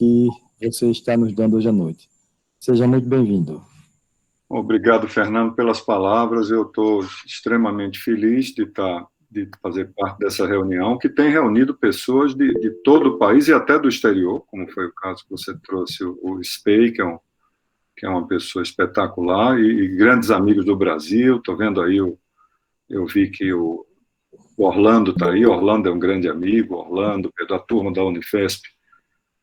que você está nos dando hoje à noite. Seja muito bem-vindo. Obrigado, Fernando, pelas palavras. Eu estou extremamente feliz de fazer parte dessa reunião, que tem reunido pessoas de todo o país e até do exterior, como foi o caso que você trouxe, o Spey, que é uma pessoa espetacular, e grandes amigos do Brasil. Estou vendo aí, eu vi que o Orlando está aí. Orlando é um grande amigo, Orlando, da turma da Unifesp,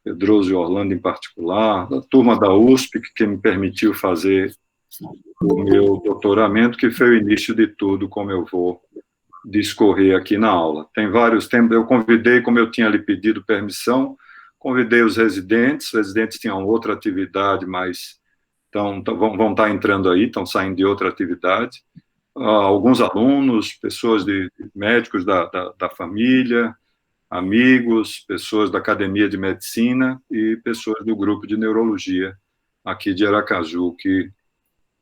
Pedroso e Orlando em particular, da turma da USP, que me permitiu fazer o meu doutoramento, que foi o início de tudo, como eu vou discorrer aqui na aula. Tem vários tempos, eu convidei, como eu tinha lhe pedido permissão, convidei os residentes tinham outra atividade, mas vão estar entrando aí, estão saindo de outra atividade, alguns alunos, pessoas médicos da família, amigos, pessoas da Academia de Medicina e pessoas do grupo de Neurologia aqui de Aracaju, que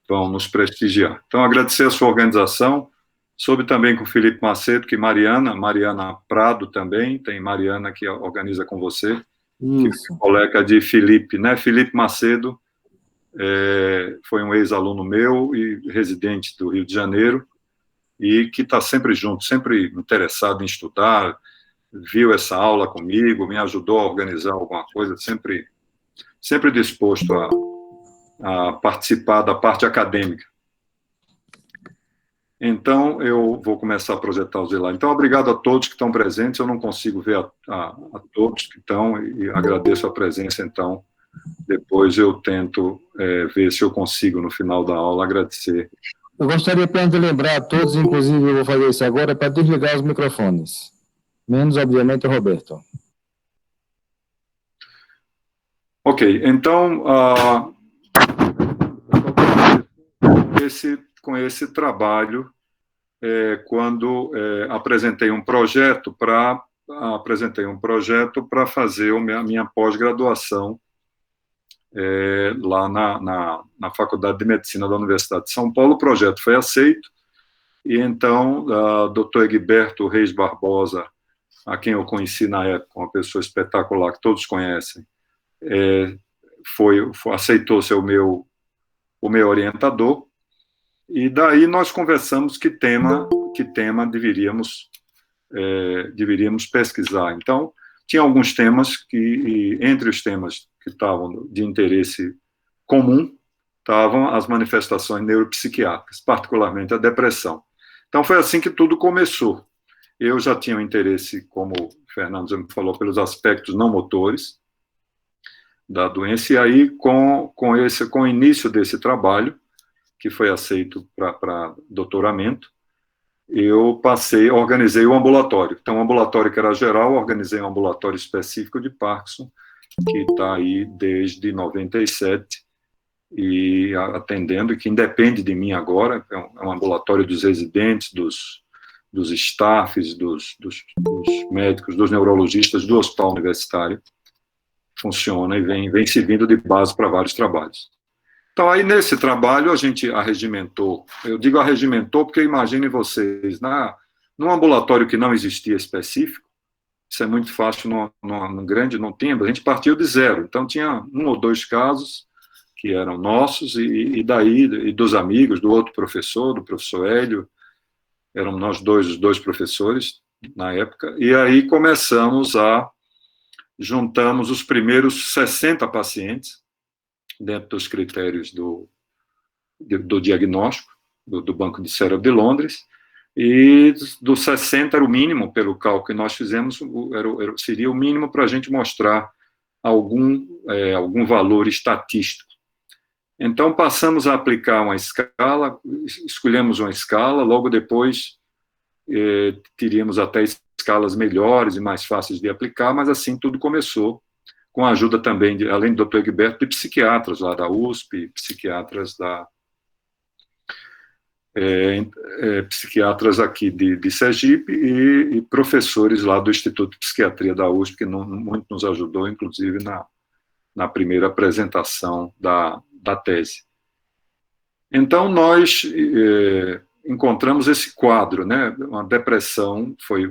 vão nos prestigiar. Então, agradecer a sua organização, soube também com o Felipe Macedo, que Mariana Prado também, tem Mariana que organiza com você, Isso. Que é colega de Felipe, né? Felipe Macedo foi um ex-aluno meu e residente do Rio de Janeiro, e que está sempre junto, sempre interessado em estudar, viu essa aula comigo, me ajudou a organizar alguma coisa, sempre disposto a participar da parte acadêmica. Então, eu vou começar a projetar os slides. Então, obrigado a todos que estão presentes. Eu não consigo ver a todos que estão e agradeço a presença. Então, depois eu tento ver se eu consigo, no final da aula, agradecer. Eu gostaria apenas de lembrar a todos, inclusive eu vou fazer isso agora, para desligar os microfones. Menos, obviamente, o Roberto. Ok, então, com esse trabalho, quando apresentei um projeto para fazer a minha pós-graduação lá na Faculdade de Medicina da Universidade de São Paulo. O projeto foi aceito, e então o Dr. Egberto Reis Barbosa, a quem eu conheci na época, uma pessoa espetacular que todos conhecem, aceitou ser o meu orientador, e daí nós conversamos que tema deveríamos pesquisar. Então, tinha alguns temas que, entre os temas que estavam de interesse comum, estavam as manifestações neuropsiquiátricas, particularmente a depressão. Então, foi assim que tudo começou. Eu já tinha um interesse, como o Fernando já me falou, pelos aspectos não motores da doença, e aí, com o início desse trabalho, que foi aceito para doutoramento, eu organizei o ambulatório. Então, o ambulatório que era geral, organizei um ambulatório específico de Parkinson, que está aí desde 97, e atendendo, e que independe de mim agora, é um ambulatório dos residentes, dos staffs, dos médicos, dos neurologistas do hospital universitário. Funciona e vem servindo de base para vários trabalhos. Então, aí, nesse trabalho, a gente arregimentou. Eu digo arregimentou porque, imaginem vocês, num ambulatório que não existia específico, isso é muito fácil, num grande não tinha, a gente partiu de zero. Então, tinha 1 ou 2 casos que eram nossos, e dos amigos, do outro professor, do professor Hélio, éramos nós os dois professores na época, e aí juntamos os primeiros 60 pacientes, dentro dos critérios do diagnóstico, do Banco de Cérebro de Londres, e dos 60 era o mínimo, pelo cálculo que nós fizemos, seria o mínimo para a gente mostrar algum valor estatístico. Então, passamos a aplicar uma escala, escolhemos uma escala, logo depois teríamos até escalas melhores e mais fáceis de aplicar, mas assim tudo começou, com a ajuda também, além do Dr. Egberto, de psiquiatras lá da USP, psiquiatras psiquiatras aqui de Sergipe e professores lá do Instituto de Psiquiatria da USP, que muito nos ajudou, inclusive na primeira apresentação da tese. Então, nós encontramos esse quadro, né? Uma depressão foi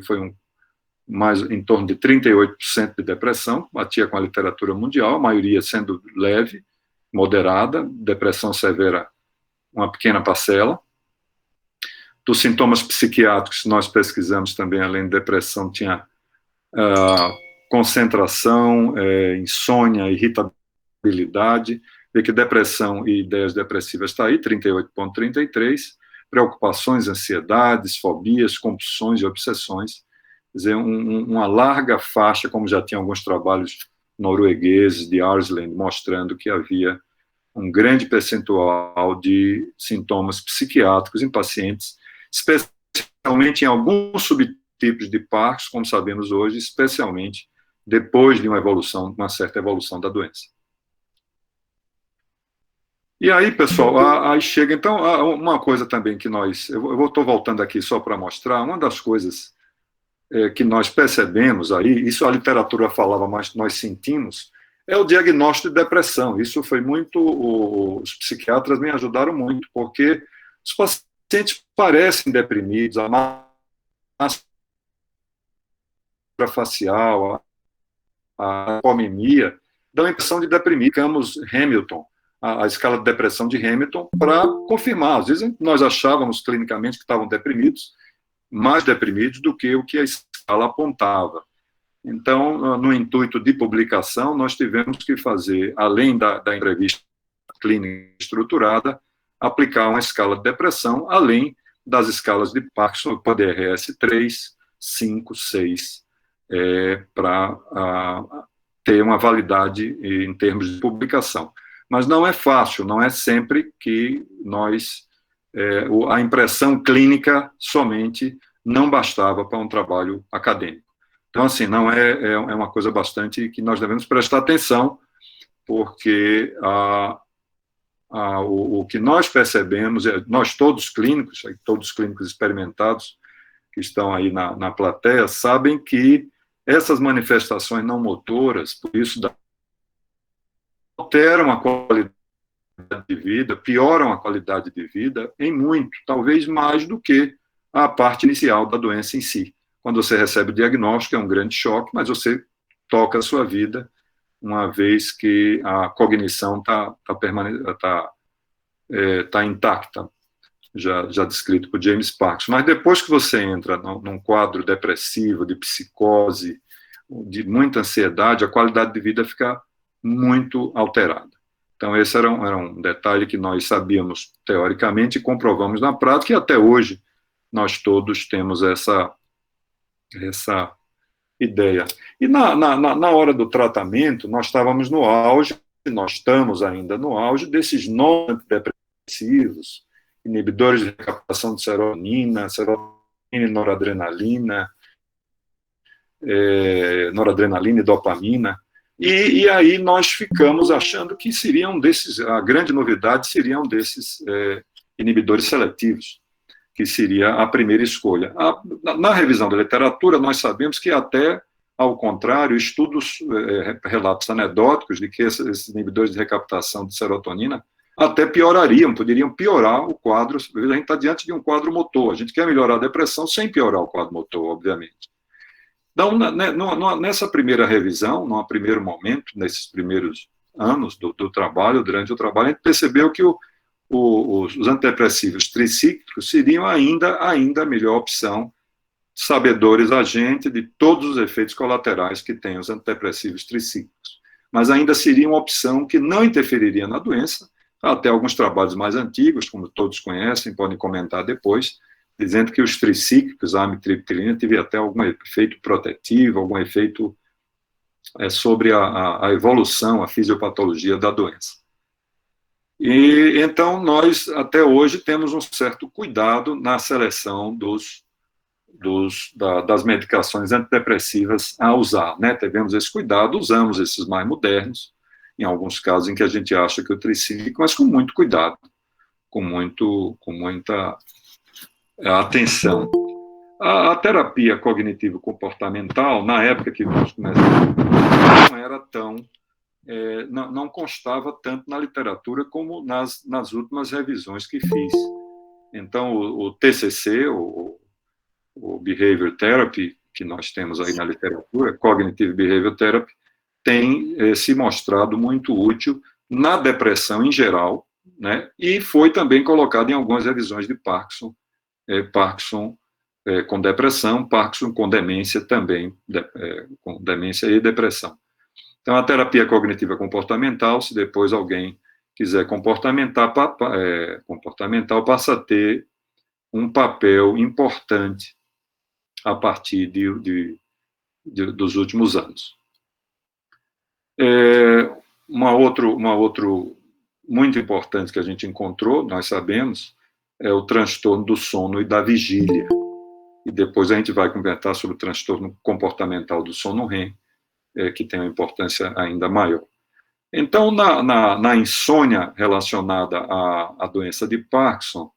mais em torno de 38% de depressão, batia com a literatura mundial, a maioria sendo leve, moderada, depressão severa, uma pequena parcela. Dos sintomas psiquiátricos, nós pesquisamos também, além de depressão, tinha concentração, insônia, irritabilidade. Vê que depressão e ideias depressivas está aí, 38,33%, preocupações, ansiedades, fobias, compulsões e obsessões. Quer dizer, uma larga faixa, como já tinha alguns trabalhos noruegueses de Arsland, mostrando que havia um grande percentual de sintomas psiquiátricos em pacientes, especialmente em alguns subtipos de Parkinson, como sabemos hoje, especialmente depois de uma certa evolução da doença. E aí, pessoal, aí chega, então, uma coisa também que eu estou voltando aqui só para mostrar, uma das coisas que nós percebemos aí, isso a literatura falava, mas nós sentimos, é o diagnóstico de depressão. Isso foi muito, os psiquiatras me ajudaram muito, porque os pacientes parecem deprimidos, a máscara facial, a aponemia, dão a impressão de deprimir. Ficamos Hamilton, a escala de depressão de Hamilton, para confirmar. Às vezes nós achávamos clinicamente que estavam deprimidos, mais deprimidos do que o que a escala apontava. Então, no intuito de publicação, nós tivemos que fazer, além da entrevista clínica estruturada, aplicar uma escala de depressão, além das escalas de Parkinson, PDRS 3, 5, 6, para ter uma validade em termos de publicação. Mas não é fácil, não é sempre que a impressão clínica somente não bastava para um trabalho acadêmico. Então, assim, não é uma coisa bastante que nós devemos prestar atenção, porque o que nós percebemos, nós todos clínicos experimentados que estão aí na plateia, sabem que essas manifestações não motoras, por isso, alteram a qualidade de vida, pioram a qualidade de vida em muito, talvez mais do que a parte inicial da doença em si. Quando você recebe o diagnóstico, é um grande choque, mas você toca a sua vida, uma vez que a cognição está intacta, já descrito por James Parkinson. Mas depois que você entra num quadro depressivo, de psicose, de muita ansiedade, a qualidade de vida fica muito alterada. Então, esse era um detalhe que nós sabíamos teoricamente e comprovamos na prática, e até hoje nós todos temos essa ideia. E na hora do tratamento, nós estávamos no auge, nós estamos ainda no auge desses novos antidepressivos, inibidores de recaptação de serotonina e noradrenalina, noradrenalina e dopamina. E aí nós ficamos achando que seriam desses, a grande novidade seriam desses inibidores seletivos, que seria a primeira escolha. Na revisão da literatura, nós sabemos que até, ao contrário, estudos, relatos anedóticos de que esses inibidores de recaptação de serotonina até poderiam piorar o quadro. A gente está diante de um quadro motor, a gente quer melhorar a depressão sem piorar o quadro motor, obviamente. Então, nessa primeira revisão, num primeiro momento, nesses primeiros anos do trabalho, durante o trabalho, a gente percebeu que os antidepressivos tricíclicos seriam ainda a melhor opção, sabedores a gente de todos os efeitos colaterais que têm os antidepressivos tricíclicos. Mas ainda seria uma opção que não interferiria na doença, até alguns trabalhos mais antigos, como todos conhecem, podem comentar depois, dizendo que os tricíclicos, a amitriptilina, teve até algum efeito protetivo, algum efeito sobre a evolução, a fisiopatologia da doença. E então nós, até hoje, temos um certo cuidado na seleção das medicações antidepressivas a usar, né? Tivemos esse cuidado, usamos esses mais modernos, em alguns casos em que a gente acha que o tricíclico, mas com muito cuidado, com muita atenção. A terapia cognitivo-comportamental, na época que nós começamos, não era tão, não constava tanto na literatura como nas últimas revisões que fiz. Então, o TCC, o Behavior Therapy, que nós temos aí na literatura, Cognitive Behavioral Therapy, tem se mostrado muito útil na depressão em geral, né, e foi também colocado em algumas revisões de Parkinson, Parkinson com depressão, Parkinson com demência também, com demência e depressão. Então, a terapia cognitiva comportamental, se depois alguém quiser comportamental, passa a ter um papel importante a partir dos últimos anos. Uma outra muito importante que a gente encontrou, nós sabemos, é o transtorno do sono e da vigília. E depois a gente vai comentar sobre o transtorno comportamental do sono REM, que tem uma importância ainda maior. Então, na insônia relacionada à doença de Parkinson,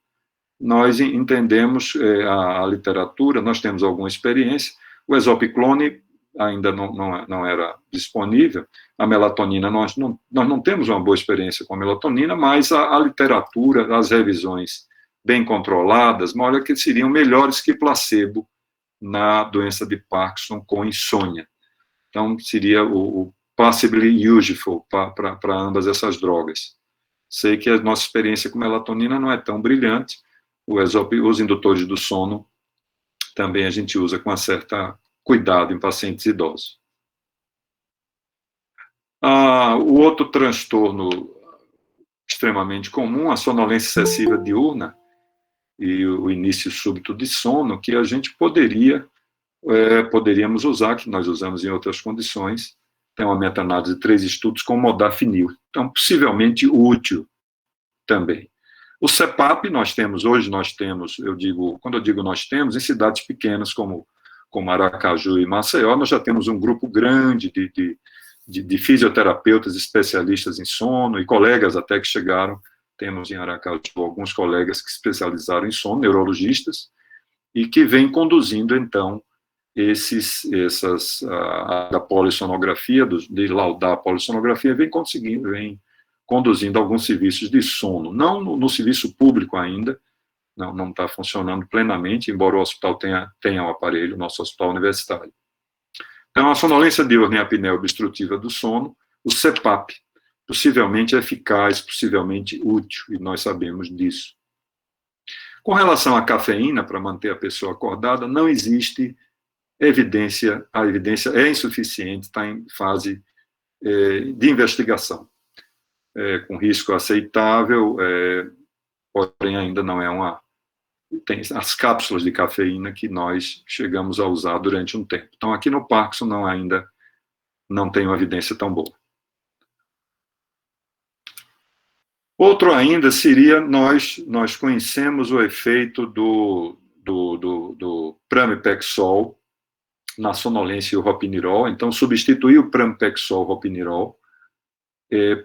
nós entendemos a literatura, nós temos alguma experiência, o exopiclone ainda não era disponível, a melatonina, nós não temos uma boa experiência com a melatonina, mas a literatura, as revisões bem controladas, mostra que seriam melhores que placebo na doença de Parkinson com insônia. Então, seria o possibly useful para ambas essas drogas. Sei que a nossa experiência com melatonina não é tão brilhante, os indutores do sono também a gente usa com certa cuidado em pacientes idosos. O outro transtorno extremamente comum, a sonolência excessiva diurna e o início súbito de sono, que a gente poderíamos usar, que nós usamos em outras condições. Tem uma meta-análise de 3 estudos com modafinil. Então, possivelmente útil também. O CPAP, hoje nós temos, quando eu digo nós temos, em cidades pequenas como Aracaju e Maceió, nós já temos um grupo grande de fisioterapeutas especialistas em sono e colegas até que chegaram. Temos em Aracaju alguns colegas que se especializaram em sono, neurologistas, e que vêm conduzindo, então, a polissonografia, de laudar a polissonografia, vem conduzindo alguns serviços de sono, não no serviço público ainda, não está funcionando plenamente, embora o hospital tenha um aparelho, o nosso hospital universitário. Então, a sonolência diurna e a apneia obstrutiva do sono, o CPAP, possivelmente eficaz, possivelmente útil, e nós sabemos disso. Com relação à cafeína, para manter a pessoa acordada, não existe evidência, a evidência é insuficiente, está em fase de investigação, com risco aceitável, porém ainda não é tem as cápsulas de cafeína que nós chegamos a usar durante um tempo. Então, aqui no Parkinson ainda não tem uma evidência tão boa. Outro ainda seria, nós conhecemos o efeito do pramipexol na sonolência e o ropinirol, então substituir o pramipexol ropinirol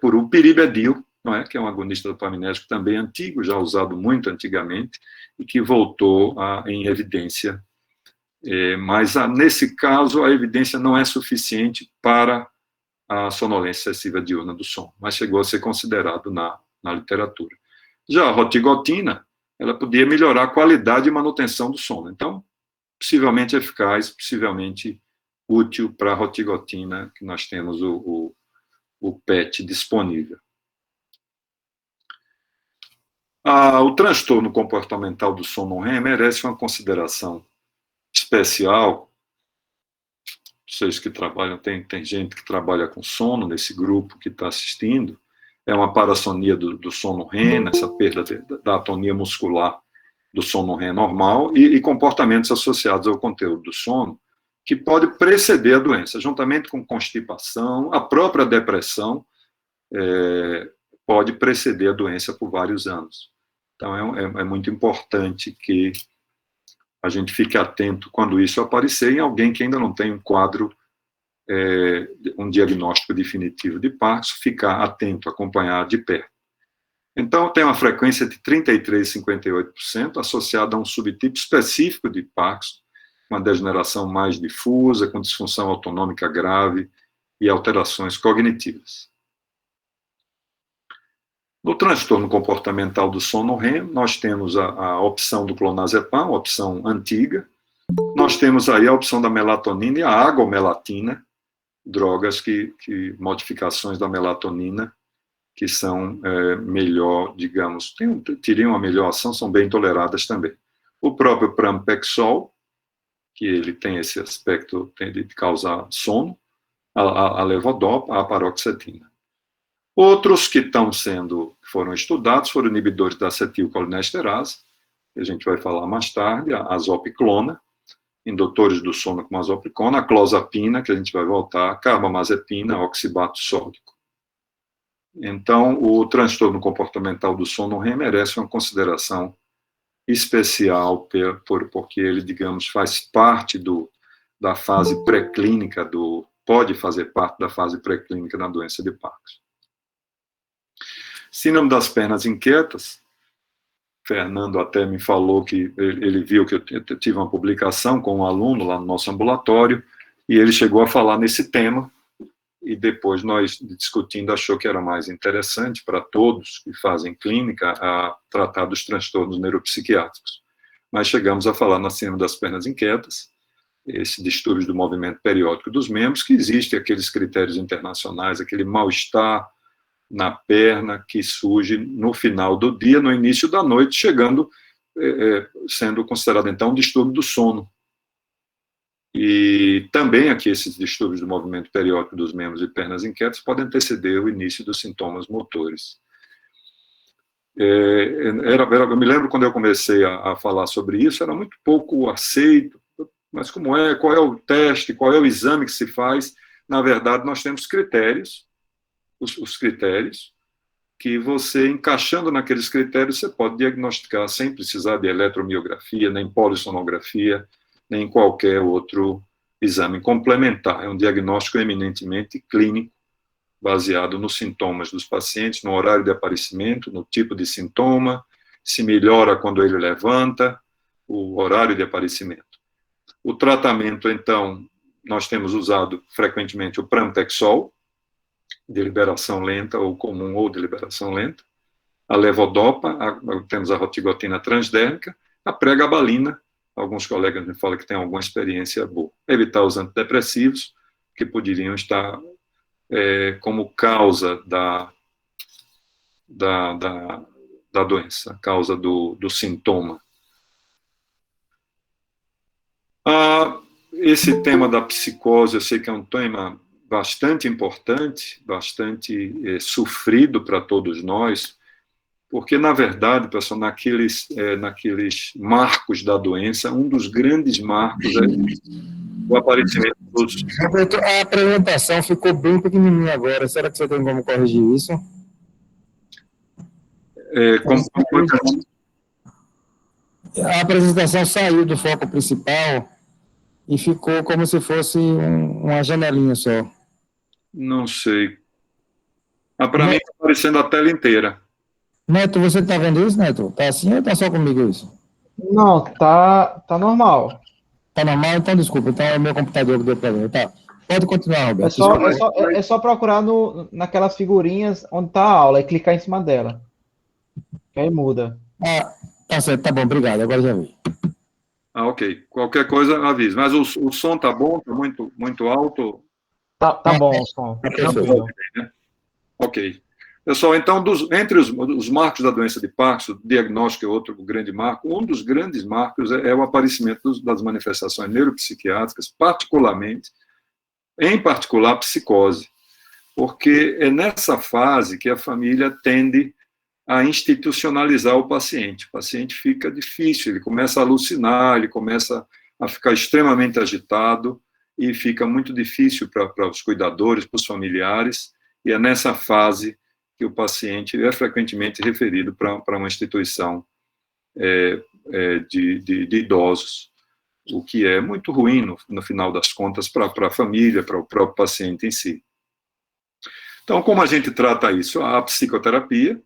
por o piribedil, não é? Que é um agonista dopaminérgico também antigo, já usado muito antigamente, e que voltou em evidência. Mas, nesse caso, a evidência não é suficiente para a sonolência excessiva diurna do sono, mas chegou a ser considerado na literatura. Já a rotigotina, ela podia melhorar a qualidade e manutenção do sono. Então, possivelmente eficaz, possivelmente útil para a rotigotina, que nós temos o PET disponível. O transtorno comportamental do sono REM merece uma consideração especial. Vocês que trabalham, tem gente que trabalha com sono nesse grupo que está assistindo, é uma parassonia do sono REM, essa perda da atonia muscular do sono REM normal e comportamentos associados ao conteúdo do sono, que pode preceder a doença, juntamente com constipação, a própria depressão pode preceder a doença por vários anos. Então, é muito importante que a gente fique atento quando isso aparecer em alguém que ainda não tem um quadro, um diagnóstico definitivo de Parkinson, ficar atento, acompanhar de perto. Então, tem uma frequência de 33% a 58%, associada a um subtipo específico de Parkinson, uma degeneração mais difusa, com disfunção autonômica grave e alterações cognitivas. No transtorno comportamental do sono REM, nós temos a opção do clonazepam, opção antiga, Nós temos aí a opção da melatonina e a agomelatina, drogas modificações da melatonina, que são melhor, digamos, teriam uma melhor ação, são bem toleradas também. O próprio Pramipexol, que ele tem esse aspecto de causar sono, a levodopa, a paroxetina. Outros que foram estudados foram inibidores da acetilcolinesterase, que a gente vai falar mais tarde, a azopiclona, indutores do sono como a azopiclona, a clozapina, que a gente vai voltar, a carbamazepina, oxibato sódico. Então, o transtorno comportamental do sono REM merece uma consideração especial, porque ele, digamos, faz parte da fase pré-clínica, pode fazer parte da fase pré-clínica da doença de Parkinson. Síndrome das pernas inquietas, Fernando até me falou que ele viu que eu tive uma publicação com um aluno lá no nosso ambulatório, e ele chegou a falar nesse tema, e depois nós, discutindo, achou que era mais interessante para todos que fazem clínica a tratar dos transtornos neuropsiquiátricos. Mas chegamos a falar na síndrome das pernas inquietas, esse distúrbio do movimento periódico dos membros, que existem aqueles critérios internacionais, aquele mal-estar na perna que surge no final do dia, no início da noite, sendo considerado, então, um distúrbio do sono. E também aqui esses distúrbios do movimento periódico dos membros e pernas inquietas podem anteceder o início dos sintomas motores. Eu me lembro quando eu comecei a falar sobre isso, era muito pouco aceito, mas qual é o teste, qual é o exame que se faz? Na verdade, nós temos critérios, os critérios, que você, encaixando naqueles critérios, você pode diagnosticar sem precisar de eletromiografia, nem polissonografia, nem qualquer outro exame complementar. É um diagnóstico eminentemente clínico, baseado nos sintomas dos pacientes, no horário de aparecimento, no tipo de sintoma, se melhora quando ele levanta, o horário de aparecimento. O tratamento, então, nós temos usado frequentemente o Pramipexol, de liberação lenta ou comum ou de liberação lenta, a levodopa, temos a rotigotina transdérmica, a pregabalina, alguns colegas me falam que tem alguma experiência boa. Evitar os antidepressivos, que poderiam estar como causa da doença, causa do sintoma. Esse tema da psicose, eu sei que é um tema bastante importante, bastante sofrido para todos nós, porque, na verdade, pessoal, naqueles marcos da doença, um dos grandes marcos é o aparecimento dos... Roberto, a apresentação ficou bem pequenininha agora. Será que você tem como corrigir isso? A apresentação saiu do foco principal e ficou como se fosse uma janelinha só. Não sei. Para mim está aparecendo a tela inteira. Neto, você está vendo isso, Neto? Está assim ou está só comigo isso? Não, tá normal. Tá normal? Então, desculpa. Então, é o meu computador que deu problema. Tá. Pode continuar, Roberto. É só procurar naquelas figurinhas onde tá a aula e clicar em cima dela. Que aí muda. Tá certo. Tá bom. Obrigado. Agora já vi. Ok. Qualquer coisa, avise. Mas o som tá bom? Tá muito alto? Tá bom o som. Tranquilo. Ok. Pessoal, então, entre os marcos da doença de Parkinson, o diagnóstico é outro grande marco. Um dos grandes marcos é o aparecimento das manifestações neuropsiquiátricas, em particular, psicose. Porque é nessa fase que a família tende a institucionalizar o paciente. O paciente fica difícil, ele começa a alucinar, ele começa a ficar extremamente agitado e fica muito difícil para os cuidadores, para os familiares, e é nessa fase que o paciente é frequentemente referido para uma instituição de idosos, o que é muito ruim, no final das contas, para a família, para o próprio paciente em si. Então, como a gente trata isso? A psicoterapia,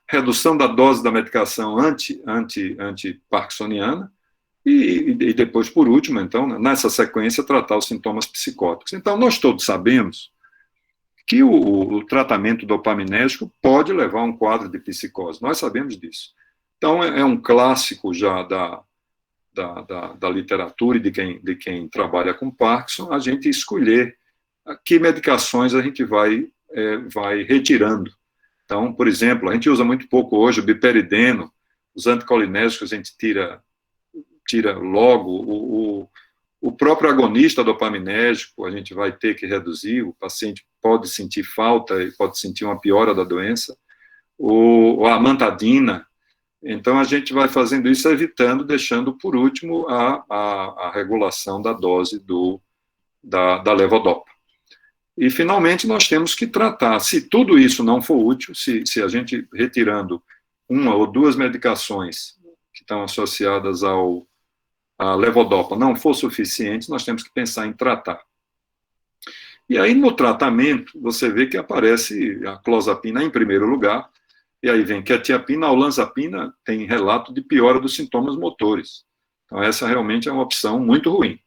redução da dose da medicação anti-parkinsoniana, e depois, por último, então, nessa sequência, tratar os sintomas psicóticos. Então, nós todos sabemos que o tratamento dopaminérgico pode levar a um quadro de psicose. Nós sabemos disso. Então, é um clássico já da literatura e de quem trabalha com Parkinson, a gente escolher que medicações a gente vai retirando. Então, por exemplo, a gente usa muito pouco hoje o biperideno, os anticolinérgicos a gente tira logo, o próprio agonista dopaminérgico a gente vai ter que reduzir, o paciente pode sentir falta e pode sentir uma piora da doença, a amantadina. Então, a gente vai fazendo isso, evitando, deixando por último a regulação da dose da levodopa. E, finalmente, nós temos que tratar, se tudo isso não for útil, se a gente retirando uma ou duas medicações que estão associadas à levodopa não for suficiente, nós temos que pensar em tratar. E aí, no tratamento, você vê que aparece a clozapina em primeiro lugar, e aí vem quetiapina, a olanzapina tem relato de piora dos sintomas motores. Então, essa realmente é uma opção muito ruim.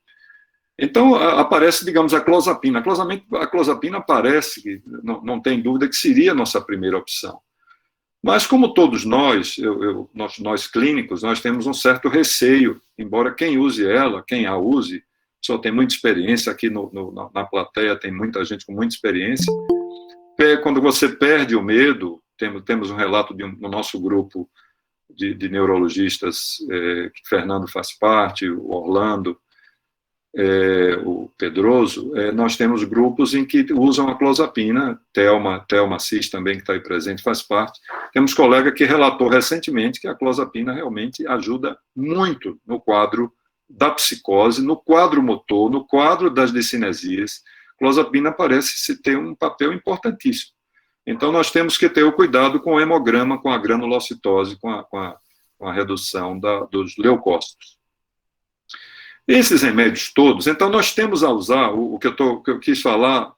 Então, aparece, digamos, a clozapina. A clozapina aparece, não tem dúvida que seria a nossa primeira opção. Mas, como todos nós clínicos, nós temos um certo receio, embora quem use ela, quem a use, só tem muita experiência, aqui na plateia tem muita gente com muita experiência. Quando você perde o medo, temos um relato no nosso grupo de neurologistas, que Fernando faz parte, o Orlando, o Pedroso, nós temos grupos em que usam a clozapina, Thelma Assis também, que está aí presente, faz parte. Temos colega que relatou recentemente que a clozapina realmente ajuda muito no quadro da psicose, no quadro motor, no quadro das discinesias. Clozapina parece ter um papel importantíssimo. Então, nós temos que ter o cuidado com o hemograma, com a granulocitose, com a redução dos leucócitos. Esses remédios todos, então, nós temos a usar, o que eu quis falar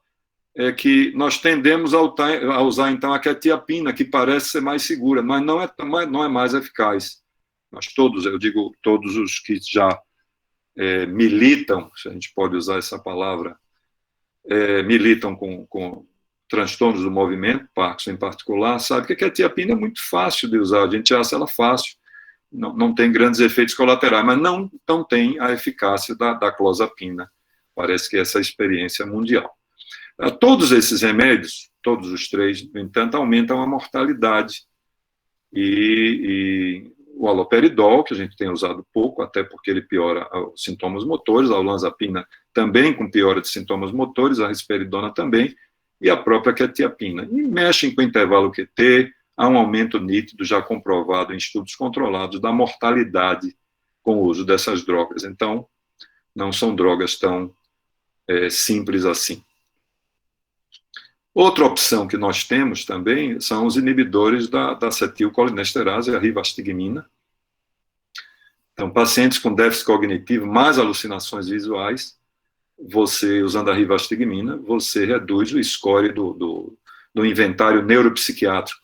é que nós tendemos a usar, então, a quetiapina, que parece ser mais segura, mas não é mais eficaz. Eu digo todos os que já militam, se a gente pode usar essa palavra, militam com transtornos do movimento, Parkinson em particular, sabe que a quetiapina é muito fácil de usar, a gente acha ela fácil, não tem grandes efeitos colaterais, mas não tem a eficácia da clozapina. Parece que essa é a experiência mundial. Todos esses remédios, todos os três, no entanto, aumentam a mortalidade. E o haloperidol, que a gente tem usado pouco, até porque ele piora os sintomas motores, a olanzapina também com piora de sintomas motores, a risperidona também, e a própria quetiapina. E mexem com o intervalo QT, há um aumento nítido, já comprovado em estudos controlados, da mortalidade com o uso dessas drogas. Então, não são drogas tão simples assim. Outra opção que nós temos também são os inibidores da acetilcolinesterase, a rivastigmina. Então, pacientes com déficit cognitivo, mais alucinações visuais, você, usando a rivastigmina, você reduz o score do inventário neuropsiquiátrico.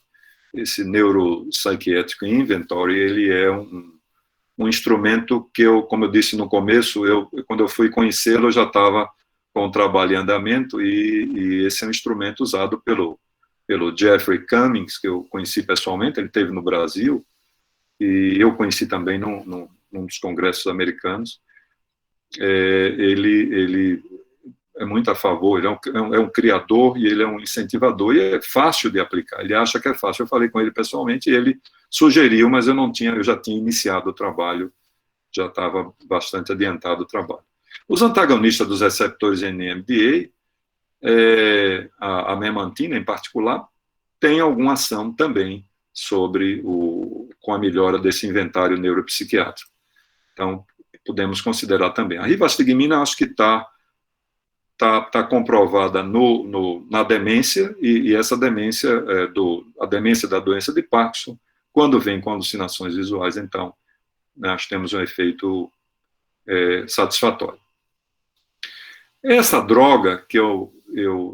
Esse Neuropsychiatric Inventory, ele é um instrumento que como eu disse no começo, quando eu fui conhecê-lo, eu já estava com o trabalho em andamento, e esse é um instrumento usado pelo Jeffrey Cummings, que eu conheci pessoalmente, ele esteve no Brasil, e eu conheci também num dos congressos americanos. Ele é muito a favor, ele é um criador e ele é um incentivador, e é fácil de aplicar, ele acha que é fácil. Eu falei com ele pessoalmente e ele sugeriu, mas eu já tinha iniciado o trabalho, já estava bastante adiantado o trabalho. Os antagonistas dos receptores NMDA, a memantina em particular, tem alguma ação também com a melhora desse inventário neuropsiquiátrico. Então, podemos considerar também. A rivastigmina, acho que está comprovada na demência, e essa demência, a demência da doença de Parkinson, quando vem com alucinações visuais, então, nós temos um efeito satisfatório. Essa droga, que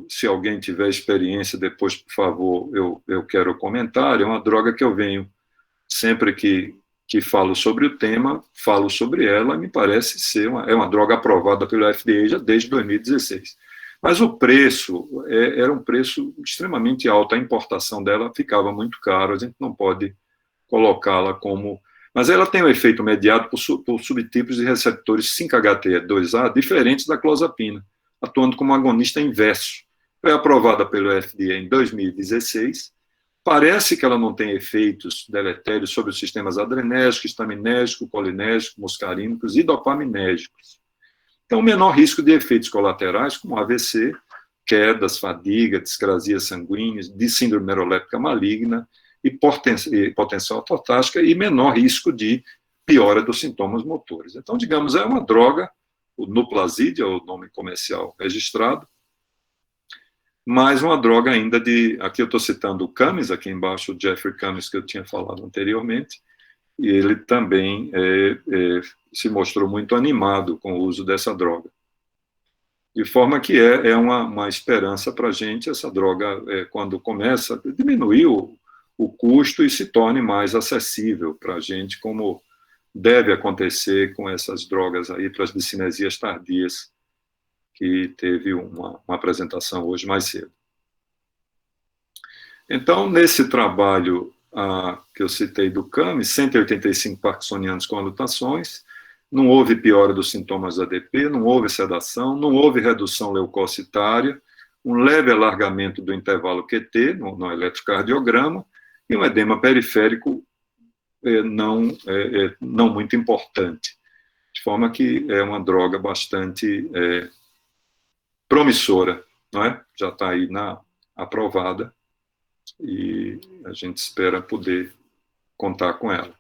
se alguém tiver experiência, depois, por favor, eu quero comentar, é uma droga que eu venho, sempre que falo sobre o tema, falo sobre ela, me parece ser uma droga aprovada pelo FDA já desde 2016. Mas o preço era um preço extremamente alto, a importação dela ficava muito caro, a gente não pode colocá-la como... Mas ela tem um efeito mediado por subtipos de receptores 5-HT2A diferentes da clozapina, atuando como agonista inverso. Foi aprovada pelo FDA em 2016. Parece que ela não tem efeitos deletérios sobre os sistemas adrenérgico, estaminérgico, colinérgico, muscarínicos e dopaminérgicos. Então, menor risco de efeitos colaterais, como AVC, quedas, fadiga, discrasia sanguínea, de síndrome neuroléptica maligna, hipotensão ortostática e menor risco de piora dos sintomas motores. Então, digamos, é uma droga, o Nuplazid é o nome comercial registrado, mas uma droga ainda de... Aqui eu estou citando o Cummings, aqui embaixo o Jeffrey Cummings, que eu tinha falado anteriormente, e ele também se mostrou muito animado com o uso dessa droga. De forma que é uma esperança para a gente, essa droga, quando começa a diminuir o custo e se torne mais acessível para a gente, como deve acontecer com essas drogas aí para as discinesias tardias, que teve uma apresentação hoje mais cedo. Então, nesse trabalho que eu citei do Cummings, 185 parkinsonianos com anotações, não houve piora dos sintomas da ADP, não houve sedação, não houve redução leucocitária, um leve alargamento do intervalo QT no eletrocardiograma e um edema periférico não muito importante. De forma que é uma droga bastante promissora, não é? Já está aí aprovada e a gente espera poder contar com ela.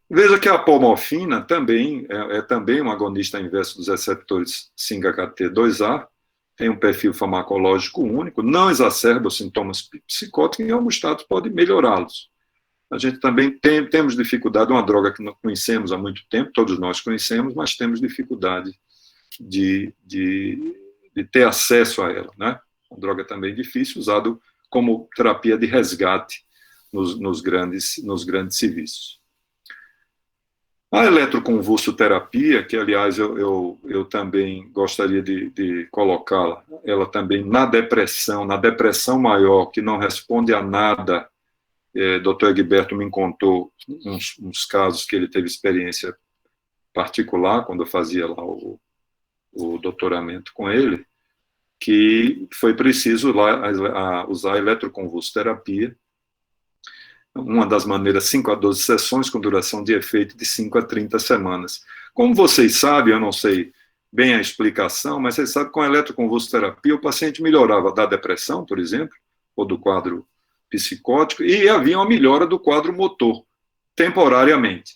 Veja que a apomorfina também é também um agonista inverso dos receptores 5-HT2A, tem um perfil farmacológico único, não exacerba os sintomas psicóticos e em alguns estados pode melhorá-los. A gente também temos dificuldade, uma droga que não conhecemos há muito tempo, todos nós conhecemos, mas temos dificuldade de ter acesso a ela, né? Uma droga também difícil, usado como terapia de resgate nos grandes serviços. A eletroconvulsoterapia, que, aliás, eu também gostaria de colocá-la, ela também na depressão maior, que não responde a nada. Dr. Egberto me contou uns casos que ele teve experiência particular, quando eu fazia lá o doutoramento com ele, que foi preciso lá usar a eletroconvulsoterapia, uma das maneiras 5 a 12 sessões, com duração de efeito de 5 a 30 semanas. Como vocês sabem, eu não sei bem a explicação, mas vocês sabem que com a eletroconvulsoterapia o paciente melhorava da depressão, por exemplo, ou do quadro psicótico, e havia uma melhora do quadro motor, temporariamente.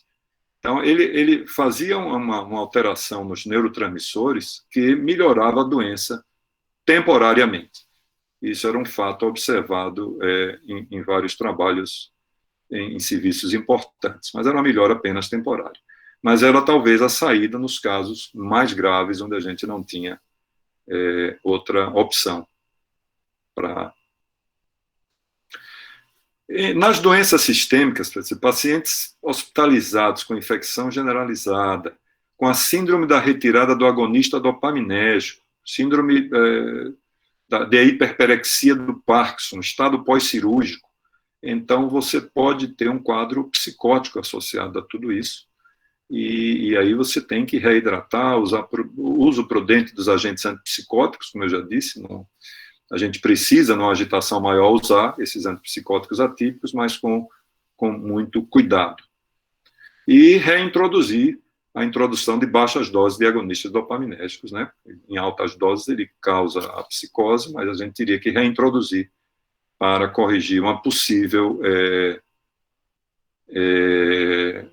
Então, ele fazia uma alteração nos neurotransmissores que melhorava a doença temporariamente. Isso era um fato observado em vários trabalhos em serviços importantes, mas era uma melhora apenas temporária. Mas era talvez a saída nos casos mais graves, onde a gente não tinha outra opção para... Nas doenças sistêmicas, pacientes hospitalizados com infecção generalizada, com a síndrome da retirada do agonista dopaminérgico, síndrome da hiperperexia do Parkinson, estado pós-cirúrgico, então você pode ter um quadro psicótico associado a tudo isso, e aí você tem que reidratar, usar o uso prudente dos agentes antipsicóticos, como eu já disse, a gente precisa, numa agitação maior, usar esses antipsicóticos atípicos, mas com muito cuidado. E reintroduzir a introdução de baixas doses de agonistas dopaminérgicos, né? Em altas doses ele causa a psicose, mas a gente teria que reintroduzir para corrigir uma possível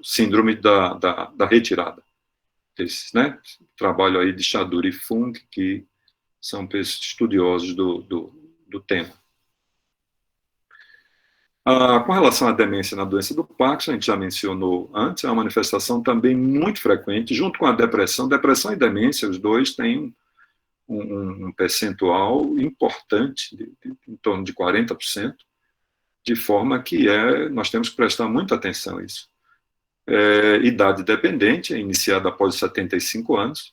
síndrome da retirada. Esse, né? Trabalho aí de Shadur e Fung, que são estudiosos do tema. Com relação à demência na doença do Parkinson, a gente já mencionou antes, é uma manifestação também muito frequente, junto com a depressão. Depressão e demência, os dois têm um percentual importante, em torno de 40%, de forma que nós temos que prestar muita atenção a isso. Idade dependente, é iniciada após 75 anos,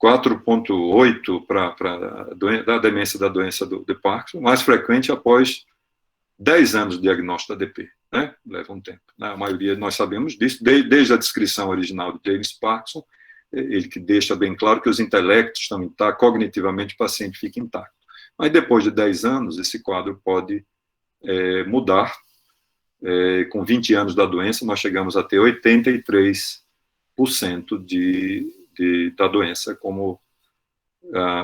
4,8 para a demência da doença de Parkinson, mais frequente após 10 anos de diagnóstico da ADP. né? Leva um tempo. A maioria, nós sabemos disso, desde a descrição original de James Parkinson, ele que deixa bem claro que os intelectos estão intactos, cognitivamente o paciente fica intacto. Mas depois de 10 anos, esse quadro pode mudar. Com 20 anos da doença, nós chegamos a ter 83% da doença, como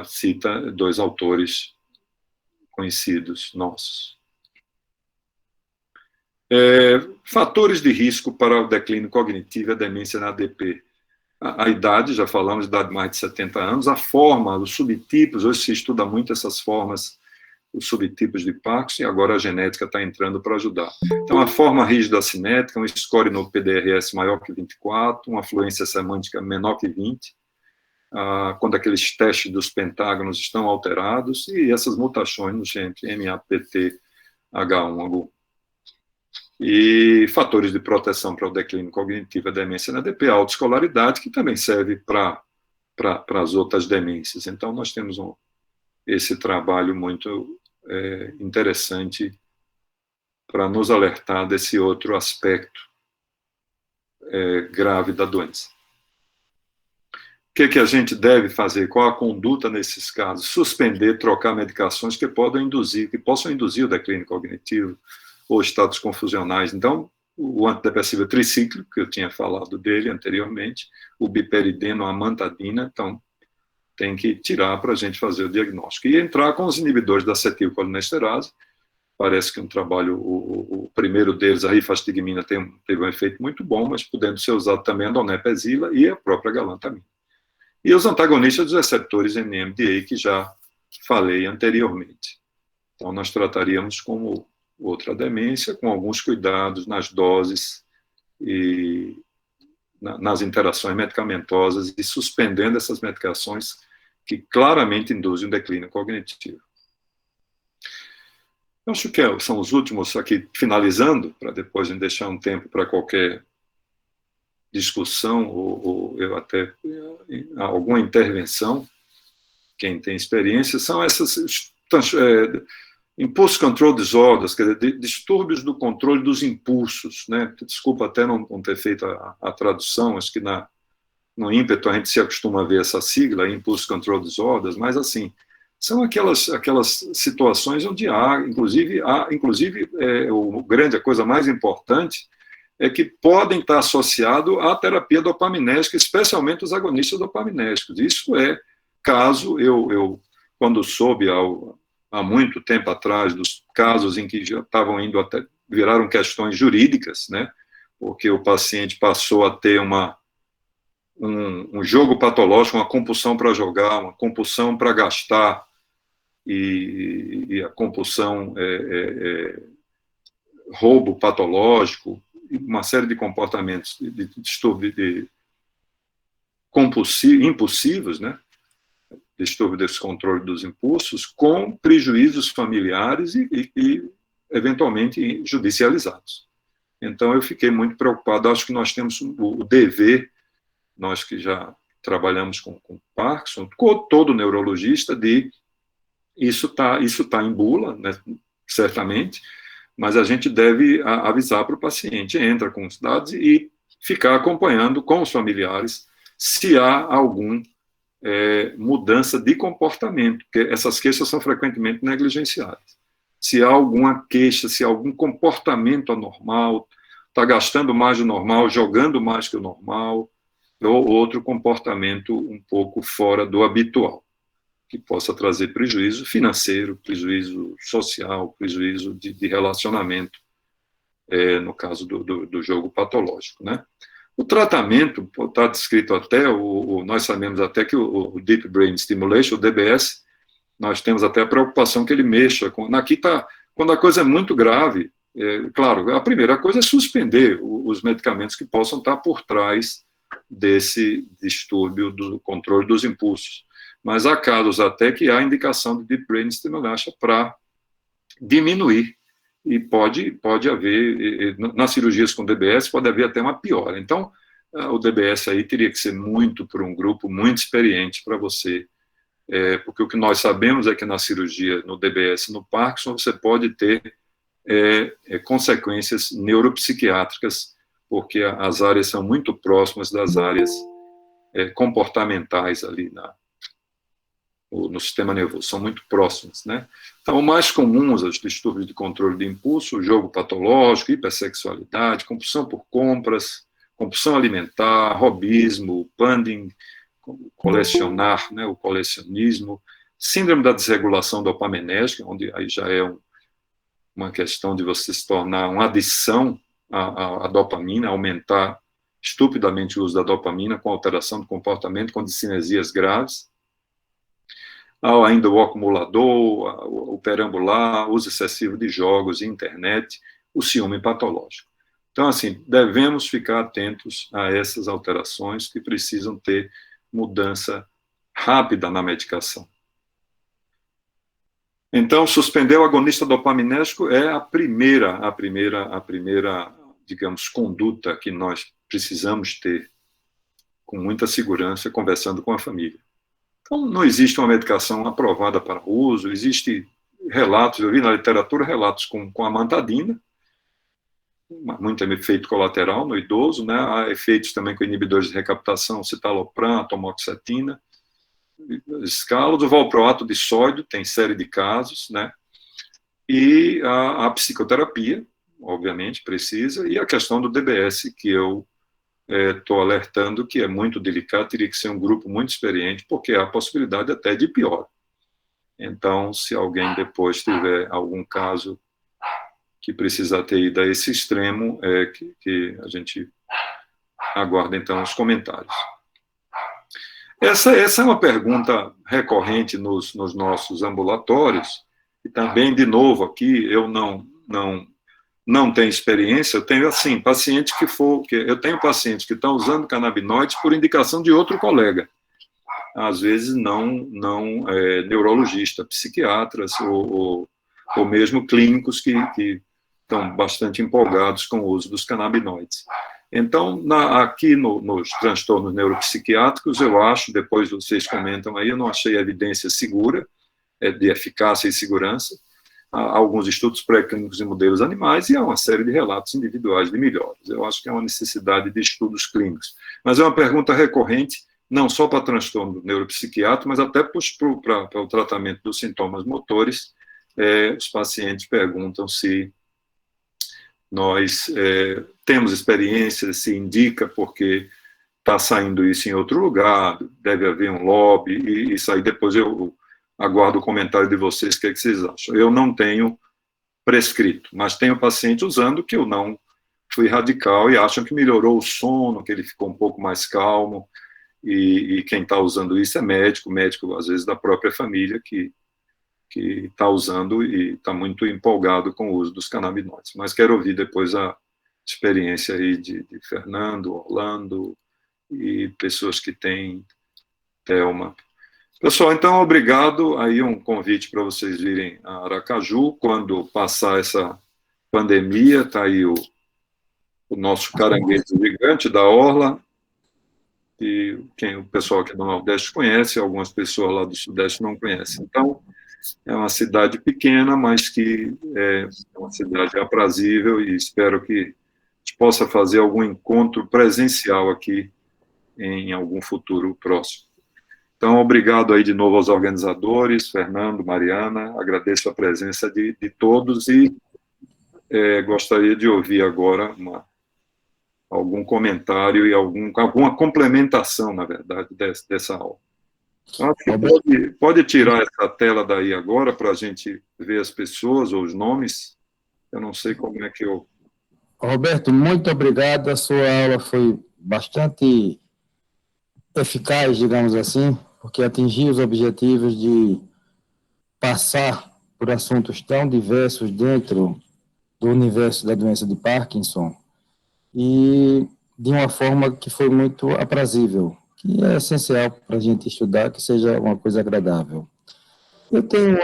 cita dois autores conhecidos nossos. Fatores de risco para o declínio cognitivo e a demência na ADP. A idade, já falamos, idade de mais de 70 anos, a forma, os subtipos, hoje se estuda muito essas formas, os subtipos de Parkinson, e agora a genética está entrando para ajudar. Então, a forma rígida cinética, um score no PDRS maior que 24, uma fluência semântica menor que 20, quando aqueles testes dos pentágonos estão alterados, e essas mutações no gene MAPT-H1. E fatores de proteção para o declínio cognitivo e a demência na ADP, a autoescolaridade, que também serve para as outras demências. Então, nós temos esse trabalho muito interessante para nos alertar desse outro aspecto grave da doença. O que a gente deve fazer? Qual a conduta nesses casos? Suspender, trocar medicações que possam induzir o declínio cognitivo ou estados confusionais. Então, o antidepressivo tricíclico, que eu tinha falado dele anteriormente, o biperideno, a amantadina, então, tem que tirar para a gente fazer o diagnóstico. E entrar com os inibidores da acetilcolinesterase. Parece que um trabalho, o primeiro deles, a rifastigmina, teve um efeito muito bom, mas podendo ser usado também a donepezila e a própria galantamina. E os antagonistas dos receptores NMDA, que já falei anteriormente. Então, nós trataríamos como outra demência, com alguns cuidados nas doses e nas interações medicamentosas e suspendendo essas medicações que claramente induzem um declínio cognitivo. Eu acho que são os últimos aqui, finalizando, para depois deixar um tempo para qualquer discussão ou eu até alguma intervenção, quem tem experiência, são essas impulse control disorders, quer dizer, distúrbios do controle dos impulsos, né? Desculpa até não ter feito a tradução, acho que no ímpeto a gente se acostuma a ver essa sigla, impulse control disorders, mas assim, são aquelas situações onde inclusive a coisa mais importante é que podem estar associados à terapia dopaminérgica, especialmente os agonistas dopaminérgicos. Isso caso eu quando soube há muito tempo atrás dos casos em que já estavam indo até viraram questões jurídicas, né? Porque o paciente passou a ter um jogo patológico, uma compulsão para jogar, uma compulsão para gastar e a compulsão roubo patológico, uma série de comportamentos de distúrbio impulsivos, né? Distúrbio desse controle dos impulsos, com prejuízos familiares e eventualmente judicializados. Então, eu fiquei muito preocupado. Acho que nós temos o dever, nós que já trabalhamos com Parkinson, todo neurologista, isso tá em bula, né, certamente, mas a gente deve avisar para o paciente, entra com os dados e ficar acompanhando com os familiares se há algum mudança de comportamento, porque essas queixas são frequentemente negligenciadas. Se há alguma queixa, se há algum comportamento anormal, está gastando mais do normal, jogando mais que o normal, ou outro comportamento um pouco fora do habitual, que possa trazer prejuízo financeiro, prejuízo social, prejuízo de relacionamento, no caso do jogo patológico, né? O tratamento, está descrito até, nós sabemos até que o Deep Brain Stimulation, o DBS, nós temos até a preocupação que ele mexa. Quando a coisa é muito grave, claro, a primeira coisa é suspender os medicamentos que possam estar por trás desse distúrbio do controle dos impulsos. Mas há casos até que há indicação de Deep Brain Stimulation para diminuir. E pode haver, nas cirurgias com DBS, pode haver até uma piora. Então, o DBS aí teria que ser muito por um grupo muito experiente para você, porque o que nós sabemos é que na cirurgia, no DBS, no Parkinson, você pode ter consequências neuropsiquiátricas, porque as áreas são muito próximas das áreas comportamentais ali no sistema nervoso, são muito próximas, né? Então, o mais comum, os distúrbios de controle de impulso, o jogo patológico, hipersexualidade, compulsão por compras, compulsão alimentar, hobbyismo, banding, colecionar, né, o colecionismo, síndrome da desregulação dopaminérgica, onde aí já é uma questão de você se tornar uma adição à dopamina, aumentar estupidamente o uso da dopamina com alteração do comportamento, com discinesias graves. Ainda o acumulador, o perambular, uso excessivo de jogos, internet, o ciúme patológico. Então, assim, devemos ficar atentos a essas alterações que precisam ter mudança rápida na medicação. Então, suspender o agonista dopaminérgico é a primeira, digamos, conduta que nós precisamos ter com muita segurança, conversando com a família. Então, não existe uma medicação aprovada para uso, existe relatos, eu vi na literatura relatos com amantadina, muito efeito colateral no idoso, né? Há efeitos também com inibidores de recaptação, citalopram, atomoxetina, escalos, o valproato de sódio, tem série de casos, né? E a psicoterapia, obviamente, precisa, e a questão do DBS, que eu estou alertando, que é muito delicado, teria que ser um grupo muito experiente, porque há a possibilidade até de pior. Então, se alguém depois tiver algum caso que precisa ter ido a esse extremo, que a gente aguarda, então, os comentários. Essa é uma pergunta recorrente nos nossos ambulatórios, e também, de novo, aqui, eu não tenho experiência, eu tenho, assim, eu tenho pacientes que estão usando canabinoides por indicação de outro colega, às vezes não neurologista, psiquiatras ou mesmo clínicos que estão bastante empolgados com o uso dos canabinoides. Então, aqui nos transtornos neuropsiquiátricos, eu acho, depois vocês comentam aí, eu não achei evidência segura, de eficácia e segurança. Há alguns estudos pré-clínicos em modelos animais e há uma série de relatos individuais de melhoras. Eu acho que há uma necessidade de estudos clínicos. Mas é uma pergunta recorrente, não só para transtorno neuropsiquiátrico, mas até para o tratamento dos sintomas motores. Os pacientes perguntam se nós temos experiência, se indica porque está saindo isso em outro lugar, deve haver um lobby, e isso aí depois eu aguardo o comentário de vocês, o que vocês acham. Eu não tenho prescrito, mas tenho paciente usando que eu não fui radical e acham que melhorou o sono, que ele ficou um pouco mais calmo, e quem está usando isso é médico às vezes da própria família, que está usando e está muito empolgado com o uso dos canabinoides. Mas quero ouvir depois a experiência aí de Fernando, Orlando e pessoas que têm Thelma. Pessoal, então, obrigado. Aí um convite para vocês virem a Aracaju quando passar essa pandemia. Está aí o nosso caranguejo gigante da Orla, e o pessoal aqui do Nordeste conhece, algumas pessoas lá do Sudeste não conhecem. Então, é uma cidade pequena, mas que é uma cidade aprazível, e espero que a gente possa fazer algum encontro presencial aqui em algum futuro próximo. Então, obrigado aí de novo aos organizadores, Fernando, Mariana, agradeço a presença de todos e gostaria de ouvir agora algum comentário e alguma complementação, na verdade, dessa aula. Então, pode tirar essa tela daí agora para a gente ver as pessoas ou os nomes. Eu não sei como é que eu... Roberto, muito obrigado. A sua aula foi bastante eficaz, digamos assim, porque atingiu os objetivos de passar por assuntos tão diversos dentro do universo da doença de Parkinson e de uma forma que foi muito aprazível, que é essencial para a gente estudar, que seja uma coisa agradável. Eu tenho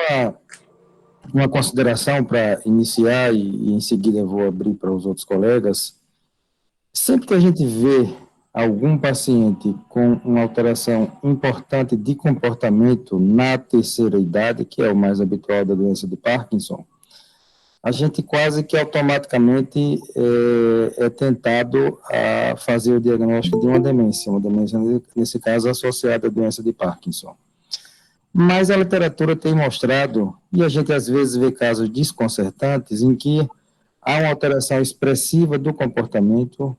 uma consideração para iniciar e em seguida eu vou abrir para os outros colegas. Sempre que a gente vê algum paciente com uma alteração importante de comportamento na terceira idade, que é o mais habitual da doença de Parkinson, a gente quase que automaticamente é tentado a fazer o diagnóstico de uma demência nesse caso associada à doença de Parkinson. Mas a literatura tem mostrado, e a gente às vezes vê casos desconcertantes, em que há uma alteração expressiva do comportamento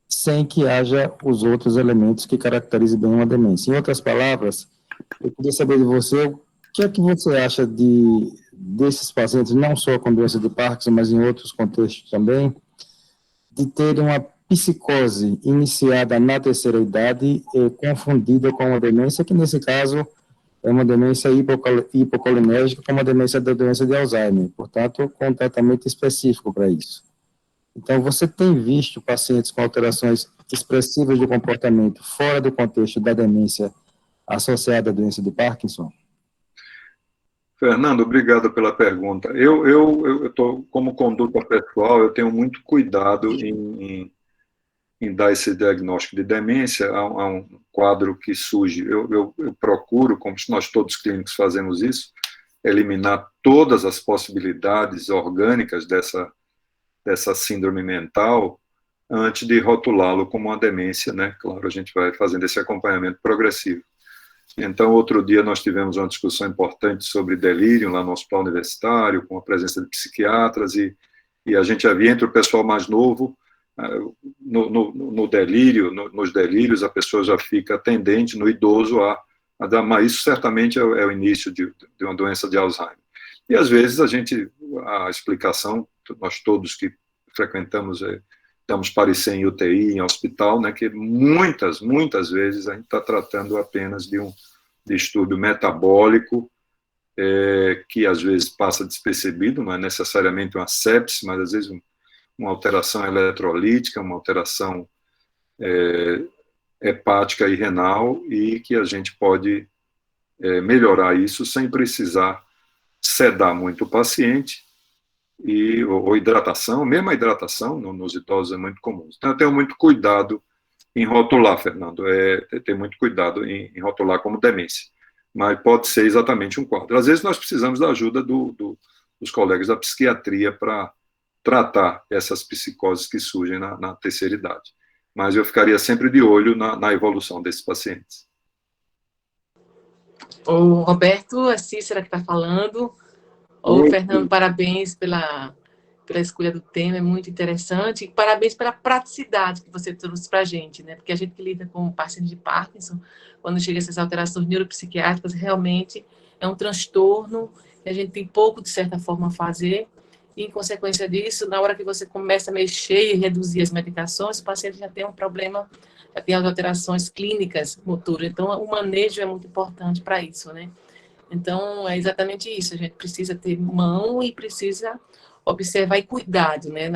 sem que haja os outros elementos que caracterizem bem uma demência. Em outras palavras, eu queria saber de você, o que é que você acha desses pacientes, não só com doença de Parkinson, mas em outros contextos também, de terem uma psicose iniciada na terceira idade e confundida com uma demência, que nesse caso é uma demência hipocolinérgica, como a demência da doença de Alzheimer, portanto, com um tratamento específico para isso. Então, você tem visto pacientes com alterações expressivas de comportamento fora do contexto da demência associada à doença de Parkinson? Fernando, obrigado pela pergunta. Eu tô, como conduta pessoal, eu tenho muito cuidado em dar esse diagnóstico de demência a um quadro que surge. Eu procuro, como nós todos clínicos fazemos isso, eliminar todas as possibilidades orgânicas dessa síndrome mental antes de rotulá-lo como uma demência, né? Claro, a gente vai fazendo esse acompanhamento progressivo. Então, outro dia nós tivemos uma discussão importante sobre delírio lá no hospital universitário, com a presença de psiquiatras, e a gente havia entre o pessoal mais novo, no delírio, nos delírios, a pessoa já fica tendente no idoso a dar, mas isso certamente é o início de uma doença de Alzheimer. E às vezes a explicação, nós todos que frequentamos, damos parecer em UTI, em hospital, né, que muitas vezes a gente está tratando apenas de um distúrbio metabólico, que às vezes passa despercebido, não é necessariamente uma sepse, mas às vezes uma alteração eletrolítica, uma alteração hepática e renal, e que a gente pode melhorar isso sem precisar sedar muito o paciente, ou hidratação, mesmo a hidratação nos idosos é muito comum. Então, eu tenho muito cuidado em rotular, Fernando, tem muito cuidado em rotular como demência, mas pode ser exatamente um quadro. Às vezes nós precisamos da ajuda dos colegas da psiquiatria para tratar essas psicoses que surgem na terceira idade, mas eu ficaria sempre de olho na evolução desses pacientes. O Roberto, a Cícera que está falando. Ô, Fernando, parabéns pela escolha do tema, é muito interessante. E parabéns pela praticidade que você trouxe para a gente, né? Porque a gente que lida com pacientes de Parkinson, quando chega essas alterações neuropsiquiátricas, realmente é um transtorno que a gente tem pouco, de certa forma, a fazer. E, em consequência disso, na hora que você começa a mexer e reduzir as medicações, o paciente já tem um problema, já tem as alterações clínicas motoras. Então, o manejo é muito importante para isso, né? Então, é exatamente isso. A gente precisa ter mão e precisa observar e cuidado, né,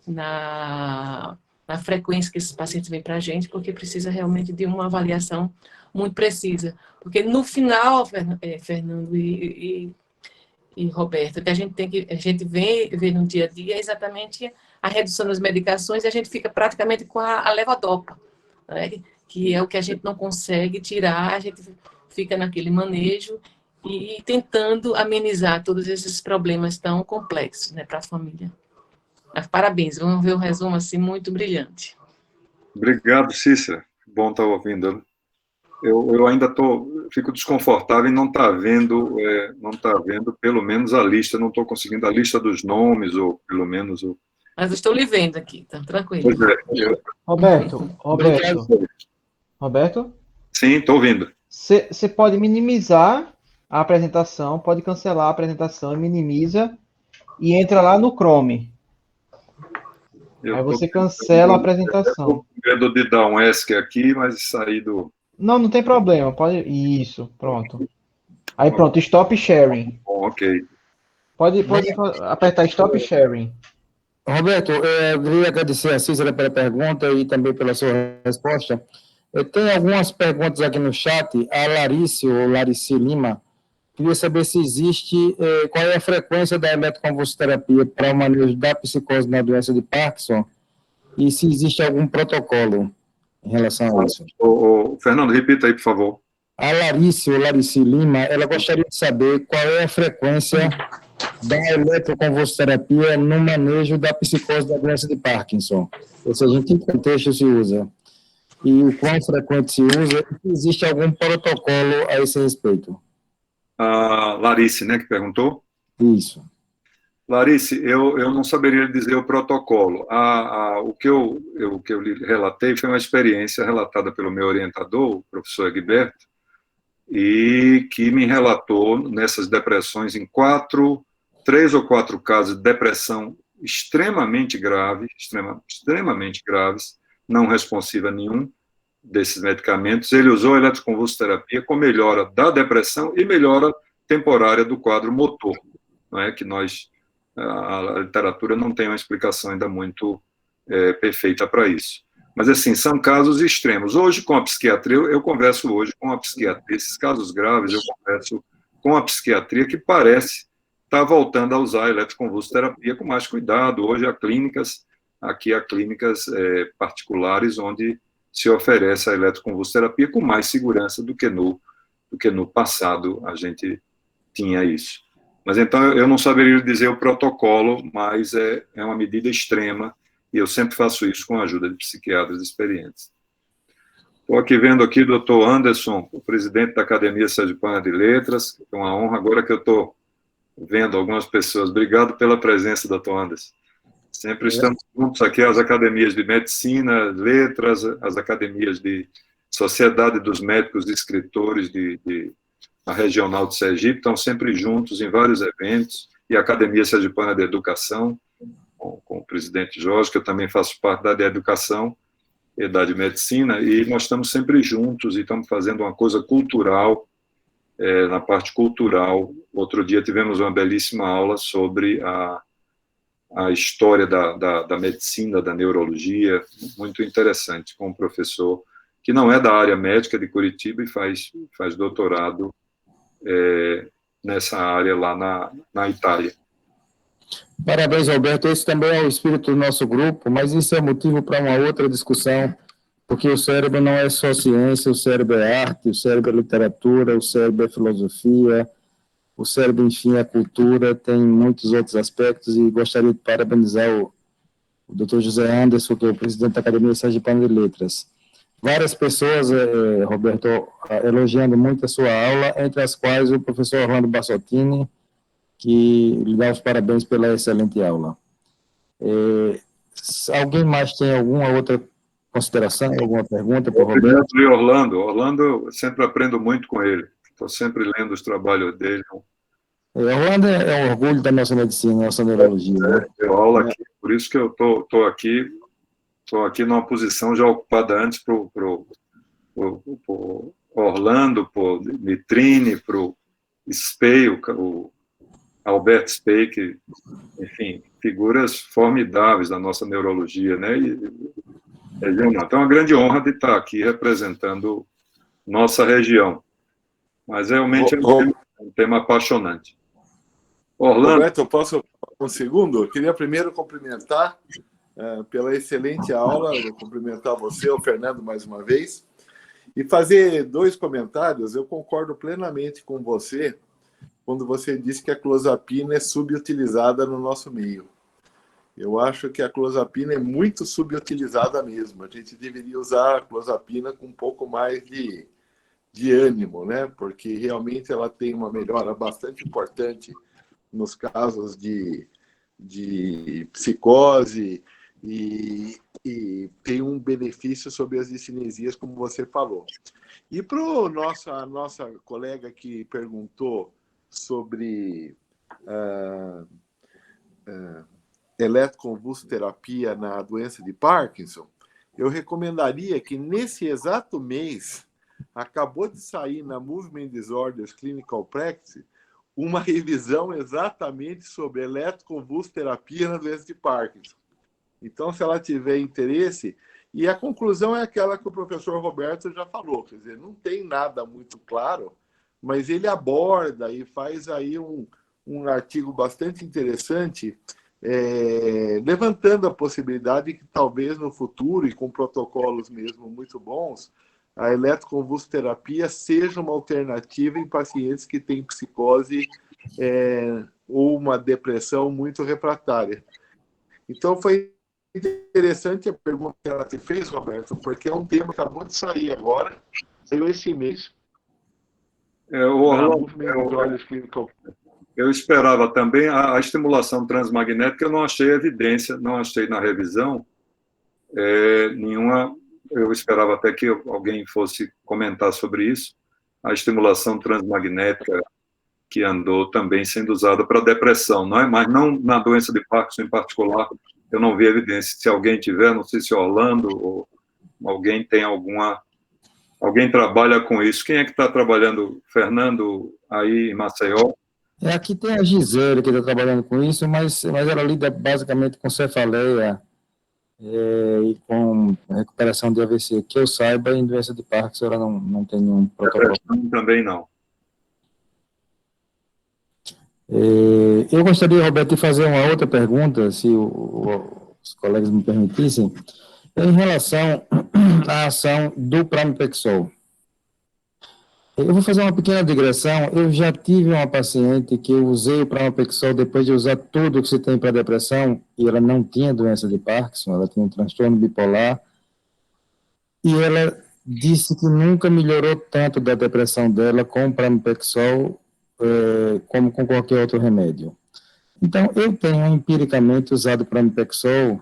na frequência que esses pacientes vêm para a gente, porque precisa realmente de uma avaliação muito precisa. Porque, no final, Fernando e Roberto, que a gente vê no dia a dia é exatamente a redução das medicações, e a gente fica praticamente com a levodopa, né, que é o que a gente não consegue tirar, a gente fica naquele manejo e tentando amenizar todos esses problemas tão complexos, né, para a família. Mas parabéns, vamos ver um resumo assim muito brilhante. Obrigado, Cícera. Bom estar ouvindo. Eu ainda fico desconfortável em não estar vendo, pelo menos a lista, não estou conseguindo a lista dos nomes, ou pelo menos o... Mas eu estou lhe vendo aqui, tá tranquilo. Roberto? Sim, estou ouvindo. Você pode minimizar a apresentação, pode cancelar a apresentação e minimiza e entra lá no Chrome. Aí você cancela a apresentação. Estou com medo de dar um ESC aqui, mas sair do... Não tem problema. Pode... Isso, pronto. Aí pronto, stop sharing. Bom, ok. Pode apertar stop sharing. Roberto, eu queria agradecer a Cícera pela pergunta e também pela sua resposta. Eu tenho algumas perguntas aqui no chat. A Larice Lima, queria saber se existe, qual é a frequência da eletroconvulsoterapia para o manejo da psicose na doença de Parkinson e se existe algum protocolo em relação a isso. Fernando, repita aí, por favor. A Larice Lima, ela gostaria de saber qual é a frequência da eletroconvulsoterapia no manejo da psicose da doença de Parkinson. Ou seja, em que contexto se usa? E o quão frequente se usa? Existe algum protocolo a esse respeito? A Larice, né, que perguntou? Isso. Larice, eu não saberia dizer o protocolo. O que eu lhe relatei foi uma experiência relatada pelo meu orientador, o professor Egberto, e que me relatou nessas depressões em 3 ou 4 casos de depressão extremamente grave, extremamente graves, não responsiva a nenhum desses medicamentos. Ele usou a eletroconvulsoterapia com melhora da depressão e melhora temporária do quadro motor, não é que a literatura não tem uma explicação ainda muito perfeita para isso. Mas, assim, são casos extremos. Hoje, com a psiquiatria, eu converso hoje com a psiquiatria. Esses casos graves, eu converso com a psiquiatria, que parece estar voltando a usar a eletroconvulsoterapia com mais cuidado. Hoje, há clínicas particulares onde se oferece a eletroconvulsoterapia com mais segurança do que no passado a gente tinha isso. Mas, então, eu não saberia dizer o protocolo, mas é uma medida extrema, e eu sempre faço isso com a ajuda de psiquiatras experientes. Estou aqui vendo aqui o doutor Anderson, o presidente da Academia Sergipana de Letras, é uma honra agora que eu estou vendo algumas pessoas. Obrigado pela presença, doutor Anderson. Sempre estamos juntos aqui, as academias de medicina, letras, as academias de Sociedade dos Médicos e Escritores a Regional de Sergipe, estão sempre juntos em vários eventos, e a Academia Sergipana de Educação, com o presidente Jorge, que eu também faço parte da de Educação e da de Medicina, e nós estamos sempre juntos e estamos fazendo uma coisa cultural, na parte cultural. Outro dia tivemos uma belíssima aula sobre a história da medicina, da neurologia, muito interessante, com um professor que não é da área médica de Curitiba e faz doutorado nessa área lá na Itália. Parabéns, Alberto. Esse também é o espírito do nosso grupo, mas isso é motivo para uma outra discussão, porque o cérebro não é só ciência, o cérebro é arte, o cérebro é literatura, o cérebro é filosofia, o cérebro, enfim, é cultura, tem muitos outros aspectos, e gostaria de parabenizar o Dr. José Anderson, que é o presidente da Academia Sergipana de Letras. Várias pessoas, Roberto, elogiando muito a sua aula, entre as quais o professor Orlando Bassottini, que lhe dá os parabéns pela excelente aula. Alguém mais tem alguma outra consideração, alguma pergunta para o Roberto? Obrigado, Orlando. Orlando, eu sempre aprendo muito com ele. Estou sempre lendo os trabalhos dele. Orlando é um orgulho da nossa medicina, nossa neurologia. Né? Eu aula aqui, por isso que eu estou aqui numa posição já ocupada antes para o Orlando, para o Mitrine, para o Spey, o Albert Spey, que, enfim, figuras formidáveis da nossa neurologia, né? Então, é uma grande honra de estar aqui representando nossa região. Mas realmente é um tema apaixonante. Orlando. Roberto, eu posso um segundo? Eu queria primeiro cumprimentar pela excelente aula, vou cumprimentar você, o Fernando, mais uma vez, e fazer 2 comentários. Eu concordo plenamente com você quando você disse que a clozapina é subutilizada no nosso meio. Eu acho que a clozapina é muito subutilizada mesmo. A gente deveria usar a clozapina com um pouco mais de ânimo, né? Porque realmente ela tem uma melhora bastante importante nos casos de psicose e tem um benefício sobre as discinesias, como você falou. E para a nossa colega que perguntou sobre eletroconvulsoterapia na doença de Parkinson, eu recomendaria que nesse exato mês acabou de sair na Movement Disorders Clinical Practice uma revisão exatamente sobre eletroconvulsoterapia na doença de Parkinson. Então, se ela tiver interesse, e a conclusão é aquela que o professor Roberto já falou, quer dizer, não tem nada muito claro, mas ele aborda e faz aí um artigo bastante interessante, levantando a possibilidade que talvez no futuro, e com protocolos mesmo muito bons, a eletroconvulsoterapia seja uma alternativa em pacientes que têm psicose ou uma depressão muito refratária. Então, foi interessante a pergunta que ela te fez, Roberto, porque é um tema que acabou de sair agora, saiu esse mês, Movement Disorders Clinical. Eu esperava também a estimulação transmagnética, eu não achei evidência, não achei na revisão nenhuma. Eu esperava até que alguém fosse comentar sobre isso. A estimulação transmagnética que andou também sendo usada para depressão, não é? Mas não na doença de Parkinson em particular, eu não vi evidência. Se alguém tiver, não sei se é Orlando ou alguém tem alguma... Alguém trabalha com isso. Quem é que está trabalhando, Fernando, aí em Maceió? Aqui tem a Gisele que está trabalhando com isso, mas ela lida basicamente com cefaleia e com recuperação de AVC. Que eu saiba, em doença de Parkinson ela não tem nenhum protocolo. Também não. Eu gostaria, Roberto, de fazer uma outra pergunta, se os colegas me permitissem, em relação à ação do Pramipexol. Eu vou fazer uma pequena digressão. Eu já tive uma paciente que eu usei o Pramipexol depois de usar tudo que se tem para depressão, e ela não tinha doença de Parkinson, ela tinha um transtorno bipolar, e ela disse que nunca melhorou tanto da depressão dela com o Pramipexol como com qualquer outro remédio. Então, eu tenho empiricamente usado o Pramipexol,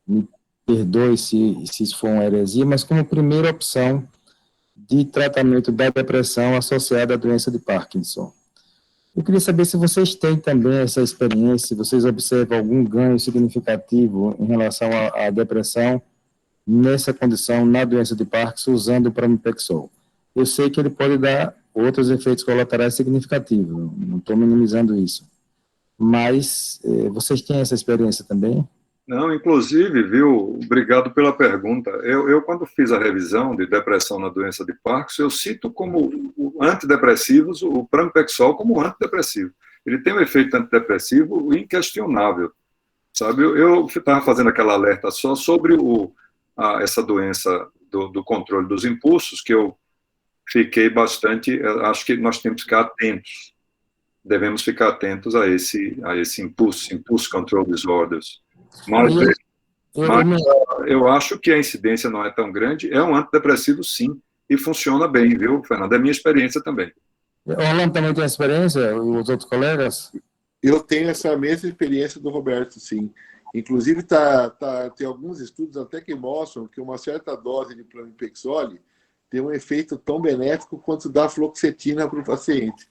me perdoe se isso for uma heresia, mas como primeira opção de tratamento da depressão associada à doença de Parkinson. Eu queria saber se vocês têm também essa experiência, se vocês observam algum ganho significativo em relação à depressão nessa condição, na doença de Parkinson, usando o Pramipexol. Eu sei que ele pode dar outros efeitos colaterais significativos, não estou minimizando isso. Mas vocês têm essa experiência também? Não, inclusive, viu, obrigado pela pergunta. Eu, quando fiz a revisão de depressão na doença de Parkinson, eu cito como antidepressivos o Pramipexol como antidepressivo. Ele tem um efeito antidepressivo inquestionável, sabe? Eu estava fazendo aquela alerta só sobre essa doença do controle dos impulsos, que eu fiquei bastante... Acho que nós temos que ficar atentos. Devemos ficar atentos a esse impulse control disorders. Mas eu acho que a incidência não é tão grande. É um antidepressivo, sim, e funciona bem, viu, Fernando? É minha experiência também. Orlando também tem experiência? Os outros colegas? Eu tenho essa mesma experiência do Roberto, sim. Inclusive, tem alguns estudos até que mostram que uma certa dose de Pramipexol tem um efeito tão benéfico quanto da fluoxetina para o paciente.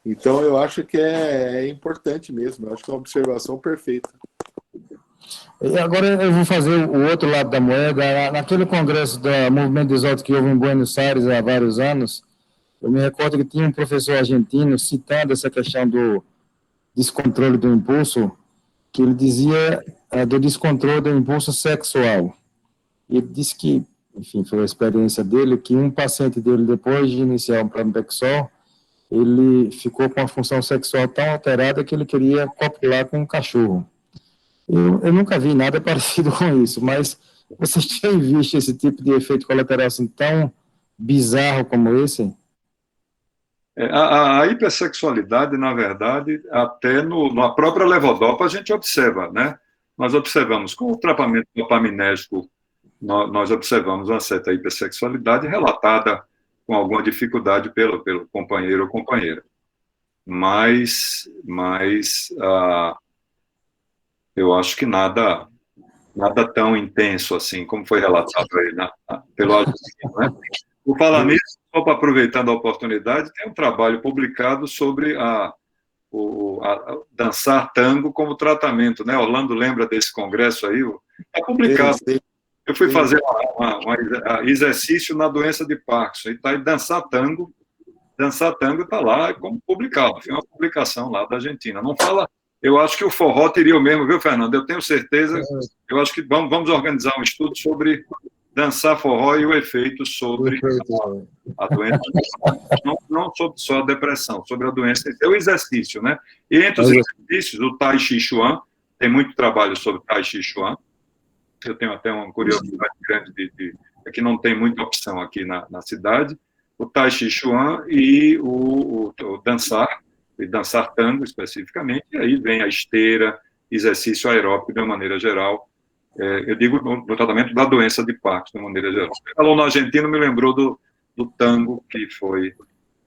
Então, eu acho que é importante mesmo. Eu acho que é uma observação perfeita. E agora eu vou fazer o outro lado da moeda. Naquele congresso do Movimento Disorders que houve em Buenos Aires há vários anos, eu me recordo que tinha um professor argentino citando essa questão do descontrole do impulso, que ele dizia do descontrole do impulso sexual. E ele disse que, enfim, foi a experiência dele, que um paciente dele, depois de iniciar um Pramipexol, ele ficou com a função sexual tão alterada que ele queria copular com um cachorro. Eu nunca vi nada parecido com isso, mas vocês têm visto esse tipo de efeito colateral assim, tão bizarro como esse? A hipersexualidade, na verdade, até na própria levodopa a gente observa, né? Nós observamos, com o tratamento dopaminérgico, nós observamos uma certa hipersexualidade relatada com alguma dificuldade pelo companheiro ou companheira. Mas eu acho que nada tão intenso assim, como foi relatado aí pelo argentino, né? Por falar nisso, só para aproveitando a oportunidade, tem um trabalho publicado sobre dançar tango como tratamento, né? Orlando lembra desse congresso aí? Está publicado. Eu fui fazer um exercício na doença de Parkinson, e está aí dançar tango está lá como publicado, tem uma publicação lá da Argentina. Não fala... Eu acho que o forró teria o mesmo, viu, Fernando? Eu tenho certeza. Eu acho que vamos organizar um estudo sobre dançar forró e o efeito sobre a doença. Não sobre só a depressão, sobre a doença. É o exercício, né? E entre os exercícios, o Tai Chi Chuan, tem muito trabalho sobre Tai Chi Chuan. Eu tenho até uma curiosidade grande que não tem muita opção aqui na cidade. O Tai Chi Chuan e o dançar. e dançar tango especificamente, e aí vem a esteira, exercício aeróbico de uma maneira geral. Eu digo no tratamento da doença de Parkinson, de uma maneira geral. Você falou no argentino, me lembrou do tango, que foi...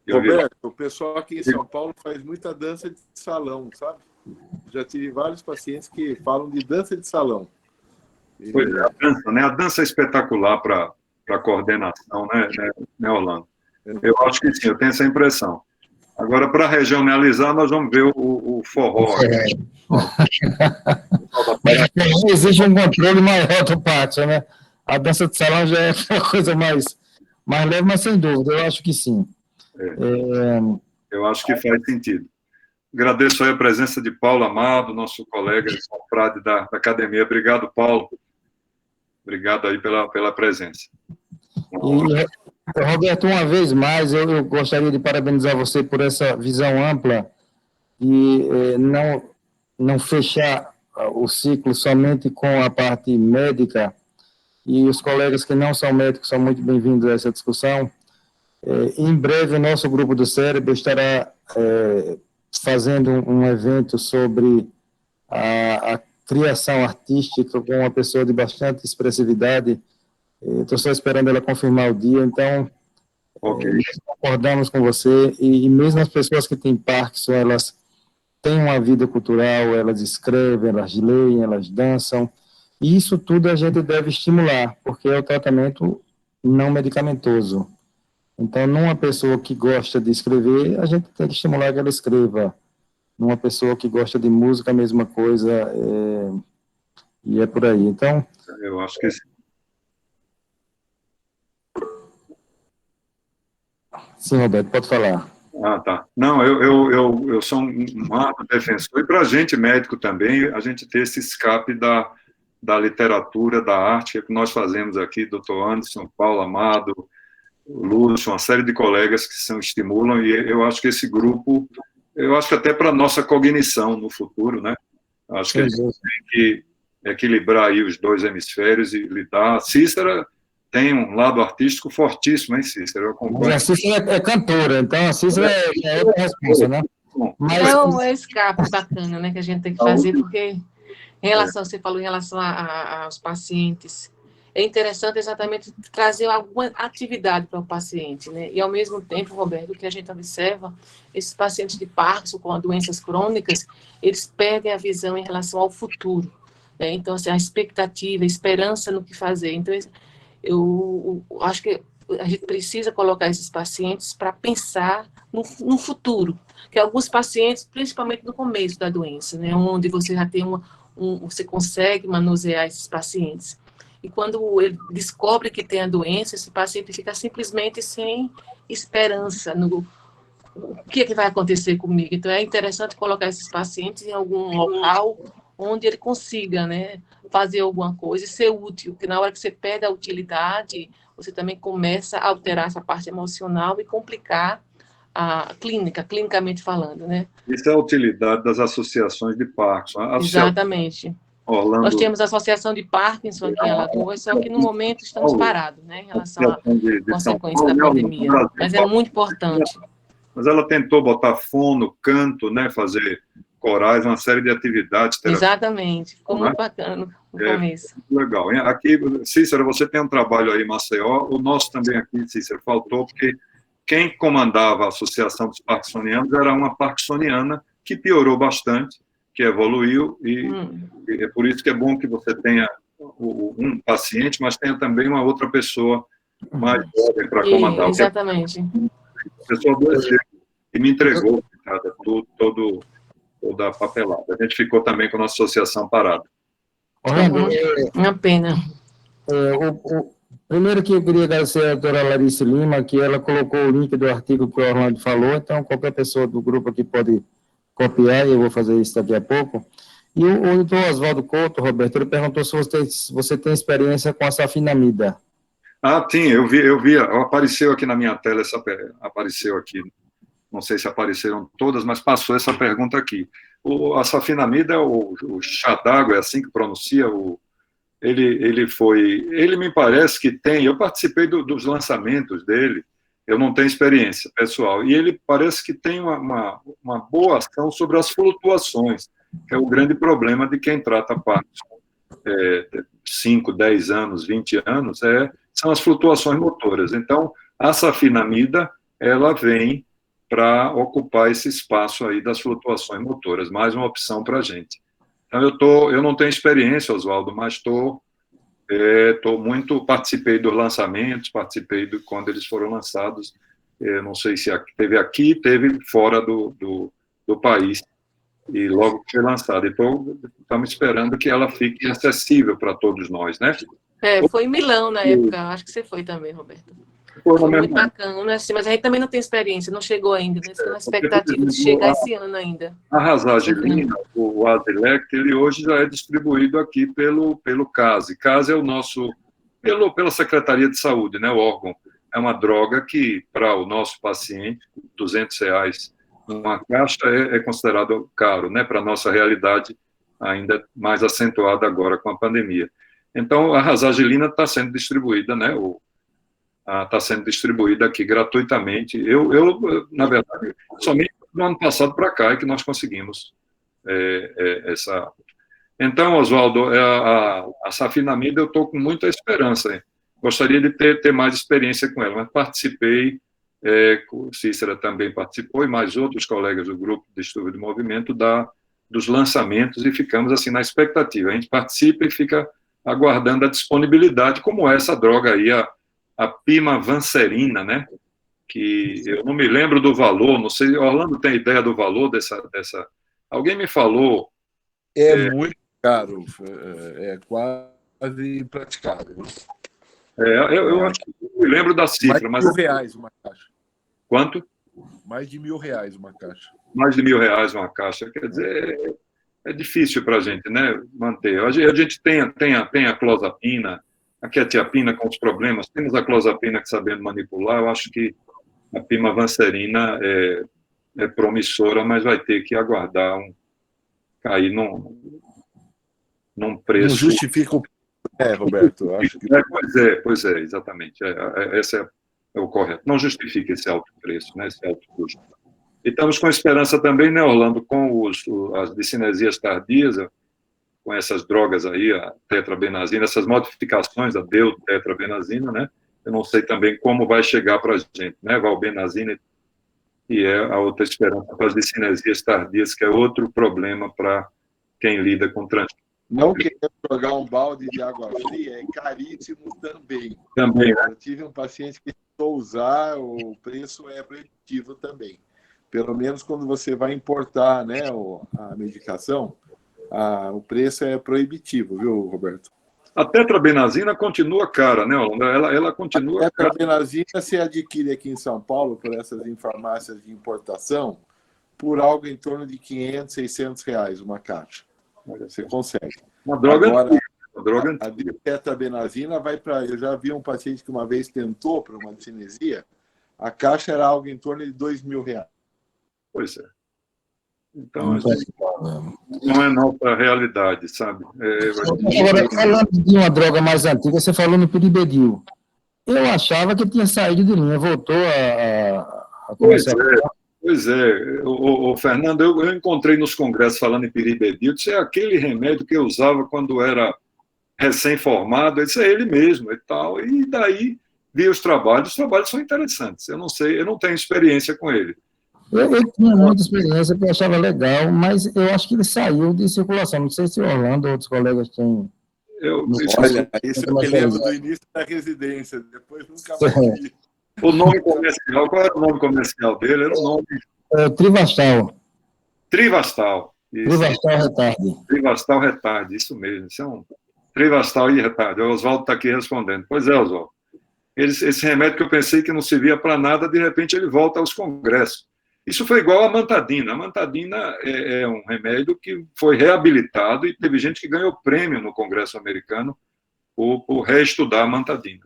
Roberto, o pessoal aqui em São Paulo faz muita dança de salão, sabe? Já tive vários pacientes que falam de dança de salão. Pois é, a dança, né? A dança é espetacular para coordenação, né, Orlando? Eu acho que sim, eu tenho essa impressão. Agora, para regionalizar, nós vamos ver o forró. Mas existe um controle maior do Parkinson, né? A dança de salão já é uma coisa mais leve, mas sem dúvida, eu acho que sim. Eu acho que faz sentido. Agradeço aí a presença de Paulo Amado, nosso colega de confrade da academia. Obrigado, Paulo. Obrigado aí pela presença. E, Roberto, uma vez mais, eu gostaria de parabenizar você por essa visão ampla e não fechar o ciclo somente com a parte médica, e os colegas que não são médicos são muito bem-vindos a essa discussão. Em breve, o nosso grupo do cérebro estará fazendo um evento sobre a criação artística com uma pessoa de bastante expressividade. Estou só esperando ela confirmar o dia, então nós concordamos com você, e mesmo as pessoas que têm Parkinson, elas têm uma vida cultural, elas escrevem, elas leem, elas dançam, e isso tudo a gente deve estimular, porque é o tratamento não medicamentoso. Então, numa pessoa que gosta de escrever, a gente tem que estimular que ela escreva. Numa pessoa que gosta de música, a mesma coisa, e é por aí. Então, eu acho que sim. Sim, Roberto, pode falar. Ah, tá. Não, eu sou um árduo defensor, e para a gente, médico também, a gente ter esse escape da literatura, da arte, que nós fazemos aqui, doutor Anderson, Paulo Amado, Lúcio, uma série de colegas que estimulam, e eu acho que esse grupo, eu acho que até para a nossa cognição no futuro, né? Acho que a gente tem que equilibrar aí os dois hemisférios e lidar. Cícera tem um lado artístico fortíssimo, hein, Cícera? Eu acompanho. A Cícera é cantora, então a Cícera é outra resposta, né? Mas é um escape bacana, né, que a gente tem que fazer, porque em relação, você falou em relação aos pacientes, é interessante exatamente trazer alguma atividade para o paciente, né? E, ao mesmo tempo, Roberto, o que a gente observa, esses pacientes de Parkinson com doenças crônicas, eles perdem a visão em relação ao futuro, né? Então, assim, a expectativa, a esperança no que fazer. Então, eu acho que a gente precisa colocar esses pacientes para pensar no futuro, que alguns pacientes, principalmente no começo da doença, né? Onde você já tem você consegue manusear esses pacientes. E quando ele descobre que tem a doença, esse paciente fica simplesmente sem esperança no o que é que vai acontecer comigo. Então, é interessante colocar esses pacientes em algum local onde ele consiga, né, fazer alguma coisa e ser útil, porque na hora que você perde a utilidade, você também começa a alterar essa parte emocional e complicar a clinicamente falando, né? Isso é a utilidade das associações de Parkinson. Exatamente. Orlando... Nós temos a Associação de Parkinson aqui em Alagoas, só que no momento estamos parados, né, em relação à consequência da pandemia. Mas é muito importante. Mas ela tentou botar fono, canto, né, fazer corais, uma série de atividades. Exatamente. Ficou muito bacana no começo. Legal. Aqui, Cícera, você tem um trabalho aí em Maceió. O nosso também aqui, Cícera, faltou, porque quem comandava a Associação dos Parkinsonianos era uma parkinsoniana que piorou bastante, que evoluiu, e é por isso que é bom que você tenha um paciente, mas tenha também uma outra pessoa mais jovem para comandar. Exatamente. A pessoa adoeceu e me entregou toda a papelada. A gente ficou também com a nossa associação parada. Uma pena. Primeiro que eu queria agradecer a doutora Larissa Lima, que ela colocou o link do artigo que o Orlando falou, então qualquer pessoa do grupo aqui pode copiar, e eu vou fazer isso daqui a pouco. E o doutor Oswaldo Couto, Roberto, ele perguntou se você tem experiência com a safenamida. Ah, sim, eu vi, apareceu aqui na minha tela, apareceu aqui, não sei se apareceram todas, mas passou essa pergunta aqui. A safenamida, o chá d'água, é assim que pronuncia, ele me parece que tem, eu participei dos lançamentos dele, Eu não tenho experiência pessoal. E ele parece que tem uma boa ação sobre as flutuações, que é o grande problema de quem trata Parkinson 5, 10 anos, 20 anos, são as flutuações motoras. Então, a safenamida, ela vem para ocupar esse espaço aí das flutuações motoras, mais uma opção para a gente. Então, eu não tenho experiência, Oswaldo, mas participei dos lançamentos, participei de quando eles foram lançados, não sei se teve aqui, teve fora do país, e logo que foi lançado. Então, estamos esperando que ela fique acessível para todos nós, né? Foi em Milão na época, acho que você foi também, Roberto. Foi muito bacana, assim, mas a gente também não tem experiência, não chegou ainda, né? Fica na expectativa de chegar esse ano ainda. A Rasagilina, o Azilect, ele hoje já é distribuído aqui pelo CASE. CASE é o nosso, pela Secretaria de Saúde, né, o órgão. É uma droga que, para o nosso paciente, R$200 uma caixa é considerado caro, né, para a nossa realidade, ainda mais acentuada agora com a pandemia. Então, a Rasagilina está sendo distribuída, né, está sendo distribuída aqui gratuitamente. Eu, na verdade, somente no ano passado para cá é que nós conseguimos essa. Então, Oswaldo, a safenamida eu estou com muita esperança. Hein? Gostaria de ter mais experiência com ela, mas participei, Cícera também participou, e mais outros colegas do grupo de estudo de movimento dos lançamentos, e ficamos assim na expectativa. A gente participa e fica aguardando a disponibilidade, como essa droga aí, a pimavanserina, né? Que eu não me lembro do valor, não sei, Orlando tem ideia do valor dessa... Alguém me falou... Muito caro, é quase impraticável. Eu acho que não me lembro da cifra, mais de R$1.000 uma caixa. Quanto? Mais de R$1.000 uma caixa. Mais de R$1.000 uma caixa, quer dizer, é difícil para a gente, né, manter. A gente tem a clozapina, a quetiapina com os problemas, temos a clozapina que sabendo manipular, eu acho que a pimavanserina é promissora, mas vai ter que aguardar cair num preço... Não justifica o Roberto, acho que... Pois é, exatamente, esse é o correto, não justifica esse alto preço, né, esse alto custo. E estamos com esperança também, né, Orlando, com as discinesias tardias, com essas drogas aí, a tetrabenazina, essas modificações da deutetrabenazina, né? Eu não sei também como vai chegar para a gente, né? Valbenazina, e é a outra esperança para as discinesias tardias, que é outro problema para quem lida com transtorno. Não querendo jogar um balde de água fria, é caríssimo também. Também, né? Eu tive um paciente que tentou usar, o preço é proibitivo também. Pelo menos quando você vai importar, né, a medicação, o preço é proibitivo, viu, Roberto? A tetrabenazina continua cara, né, ela continua cara. A tetrabenazina se adquire aqui em São Paulo, por essas farmácias de importação, por algo em torno de R$500, R$600 uma caixa. Você consegue. Uma droga Agora, antiga. A tetrabenazina vai para... Eu já vi um paciente que uma vez tentou para uma discinesia, a caixa era algo em torno de R$2.000. Pois é. Então, não é nossa realidade, sabe? Agora, falando de uma droga mais antiga, você falou no piribedil. Eu achava que tinha saído de linha, voltou a começar. Pois é. O Fernando, eu encontrei nos congressos falando em piribedil, disse, é aquele remédio que eu usava quando era recém-formado, eu disse, é ele mesmo e tal, e daí vi os trabalhos são interessantes, eu não sei, eu não tenho experiência com ele. Eu tinha muita experiência, porque eu achava legal, mas eu acho que ele saiu de circulação. Não sei se Orlando ou outros colegas têm. Olha, isso eu me lembro do início da residência, depois nunca mais vi. O nome comercial, qual era o nome comercial dele? Era o nome... Trivastal. Trivastal. Trivastal Retarde. Trivastal Retarde, isso mesmo. Isso é um Trivastal e Retarde. O Oswaldo está aqui respondendo. Pois é, Oswaldo. Esse remédio que eu pensei que não servia para nada, de repente ele volta aos congressos. Isso foi igual à mantadina. A mantadina é um remédio que foi reabilitado e teve gente que ganhou prêmio no Congresso americano por reestudar a mantadina.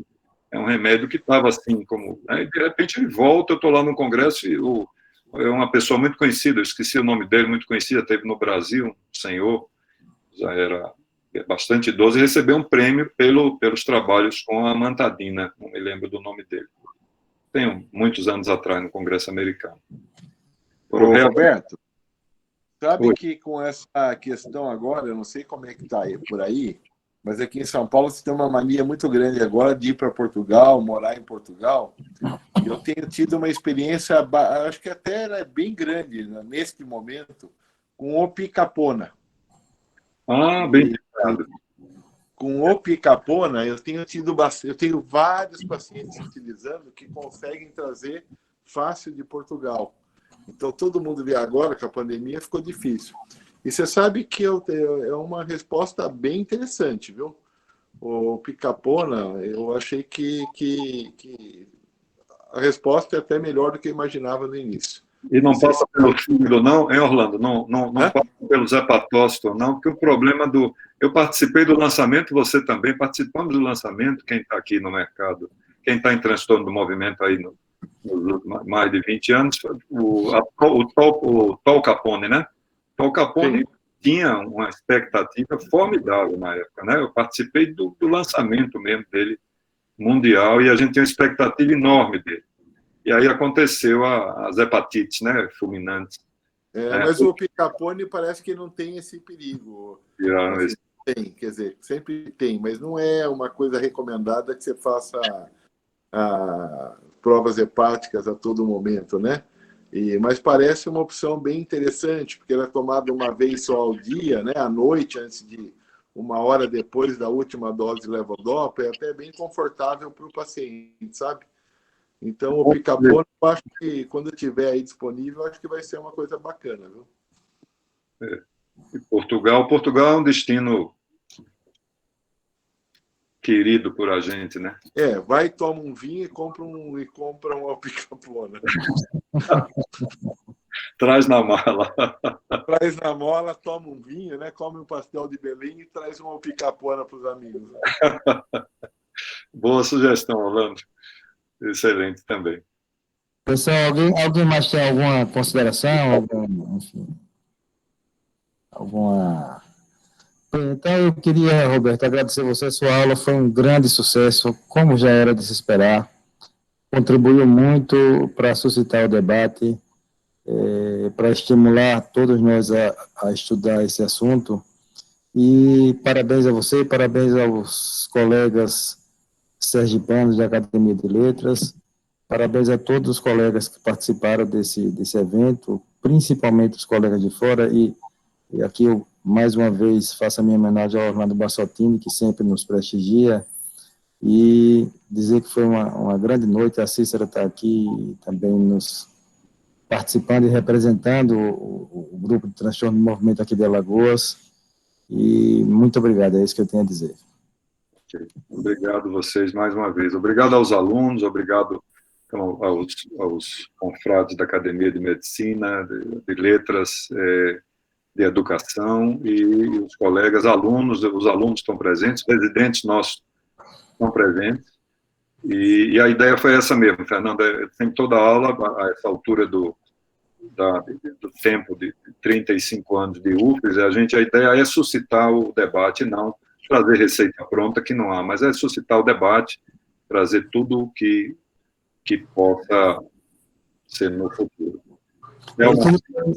É um remédio que estava assim, como... Né, e de repente ele volta, eu estou lá no Congresso e é uma pessoa muito conhecida, eu esqueci o nome dele, muito conhecida, teve no Brasil, um senhor, já era bastante idoso, e recebeu um prêmio pelos trabalhos com a mantadina, não me lembro do nome dele. tenho muitos anos atrás no Congresso americano. Ô, Roberto, sabe Oi. que com essa questão agora, eu não sei como é que está por aí, mas aqui em São Paulo você tem uma mania muito grande agora de ir para Portugal, morar em Portugal. Eu tenho tido uma experiência, acho que até ela é bem grande, né, neste momento, com o Picapona. Bem lembrado. Com o Picapona, eu tenho tido eu tenho vários pacientes utilizando que conseguem trazer fácil de Portugal. Então, todo mundo vê agora que a pandemia ficou difícil. E você sabe que é uma resposta bem interessante, viu? O Picapona, eu achei que a resposta é até melhor do que eu imaginava no início. E não passa pelo fígado, não, hein, Orlando? Não passa pelos hepatócitos, não, porque o problema do... Eu participei do lançamento, você também, participamos do lançamento, quem está aqui no mercado, quem está em transtorno do movimento aí nos mais de 20 anos, o Tol Capone, né? Tol Capone tinha uma expectativa formidável na época, né? Eu participei do lançamento mesmo dele, mundial, e a gente tinha uma expectativa enorme dele. E aí aconteceu as hepatites, né, fulminantes. Mas o Picapone parece que não tem esse perigo. Assim, tem, quer dizer, sempre tem, mas não é uma coisa recomendada que você faça provas hepáticas a todo momento, né? Mas parece uma opção bem interessante, porque ela é tomada uma vez só ao dia, né, à noite, antes de 1 hora depois da última dose de levodopa, é até bem confortável para o paciente, sabe? Então, o Picapona, eu acho que quando tiver aí disponível, acho que vai ser uma coisa bacana, viu? E Portugal é um destino querido por a gente, né? Vai, toma um vinho e compra um Picapona. Traz na mala. Traz na mala, toma um vinho, né? Come um pastel de Belém e traz uma Picapona para os amigos. Boa sugestão, Orlando. Excelente também. Pessoal, alguém mais tem alguma consideração? Alguma... Então, eu queria, Roberto, agradecer você. A sua aula foi um grande sucesso, como já era de se esperar. Contribuiu muito para suscitar o debate, para estimular todos nós a estudar esse assunto. E parabéns a você, parabéns aos colegas sergipanos da Academia de Letras, parabéns a todos os colegas que participaram desse evento, principalmente os colegas de fora, e aqui eu, mais uma vez, faço a minha homenagem ao Orlando Bassottini, que sempre nos prestigia, e dizer que foi uma grande noite. A Cícera está aqui também nos participando e representando o grupo de transtorno do movimento aqui de Alagoas, e muito obrigado, é isso que eu tenho a dizer. Obrigado a vocês mais uma vez. Obrigado aos alunos, obrigado aos confrades da Academia de Medicina, de Letras, de Educação, e os colegas alunos, os alunos estão presentes, os residentes nossos estão presentes, e a ideia foi essa mesmo, Fernando, tem toda a aula, a essa altura do tempo de 35 anos de UFES, a ideia é suscitar o debate, não trazer receita pronta, que não há, mas é suscitar o debate, trazer tudo o que possa ser no futuro.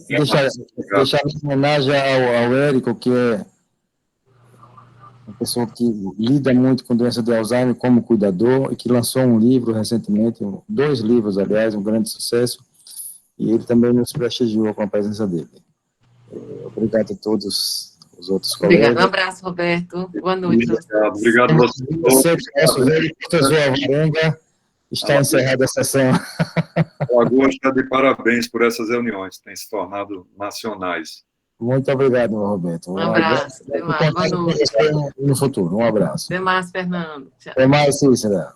Deixar uma homenagem ao Érico, que é uma pessoa que lida muito com doença de Alzheimer como cuidador e que lançou um livro recentemente, 2 livros, aliás, um grande sucesso, e ele também nos prestigiou com a presença dele. Obrigado a todos os outros colegas. Obrigado, um abraço, Roberto. Boa noite. Obrigado a você. Nosso velho professor Alvarenga, está encerrada a sessão. O Alagoas está de parabéns por essas reuniões, têm se tornado nacionais. Muito obrigado, Roberto. Um abraço. Até mais. Boa noite. No futuro. Um abraço. Até mais, Fernando. Tchau. Até mais, Cícera.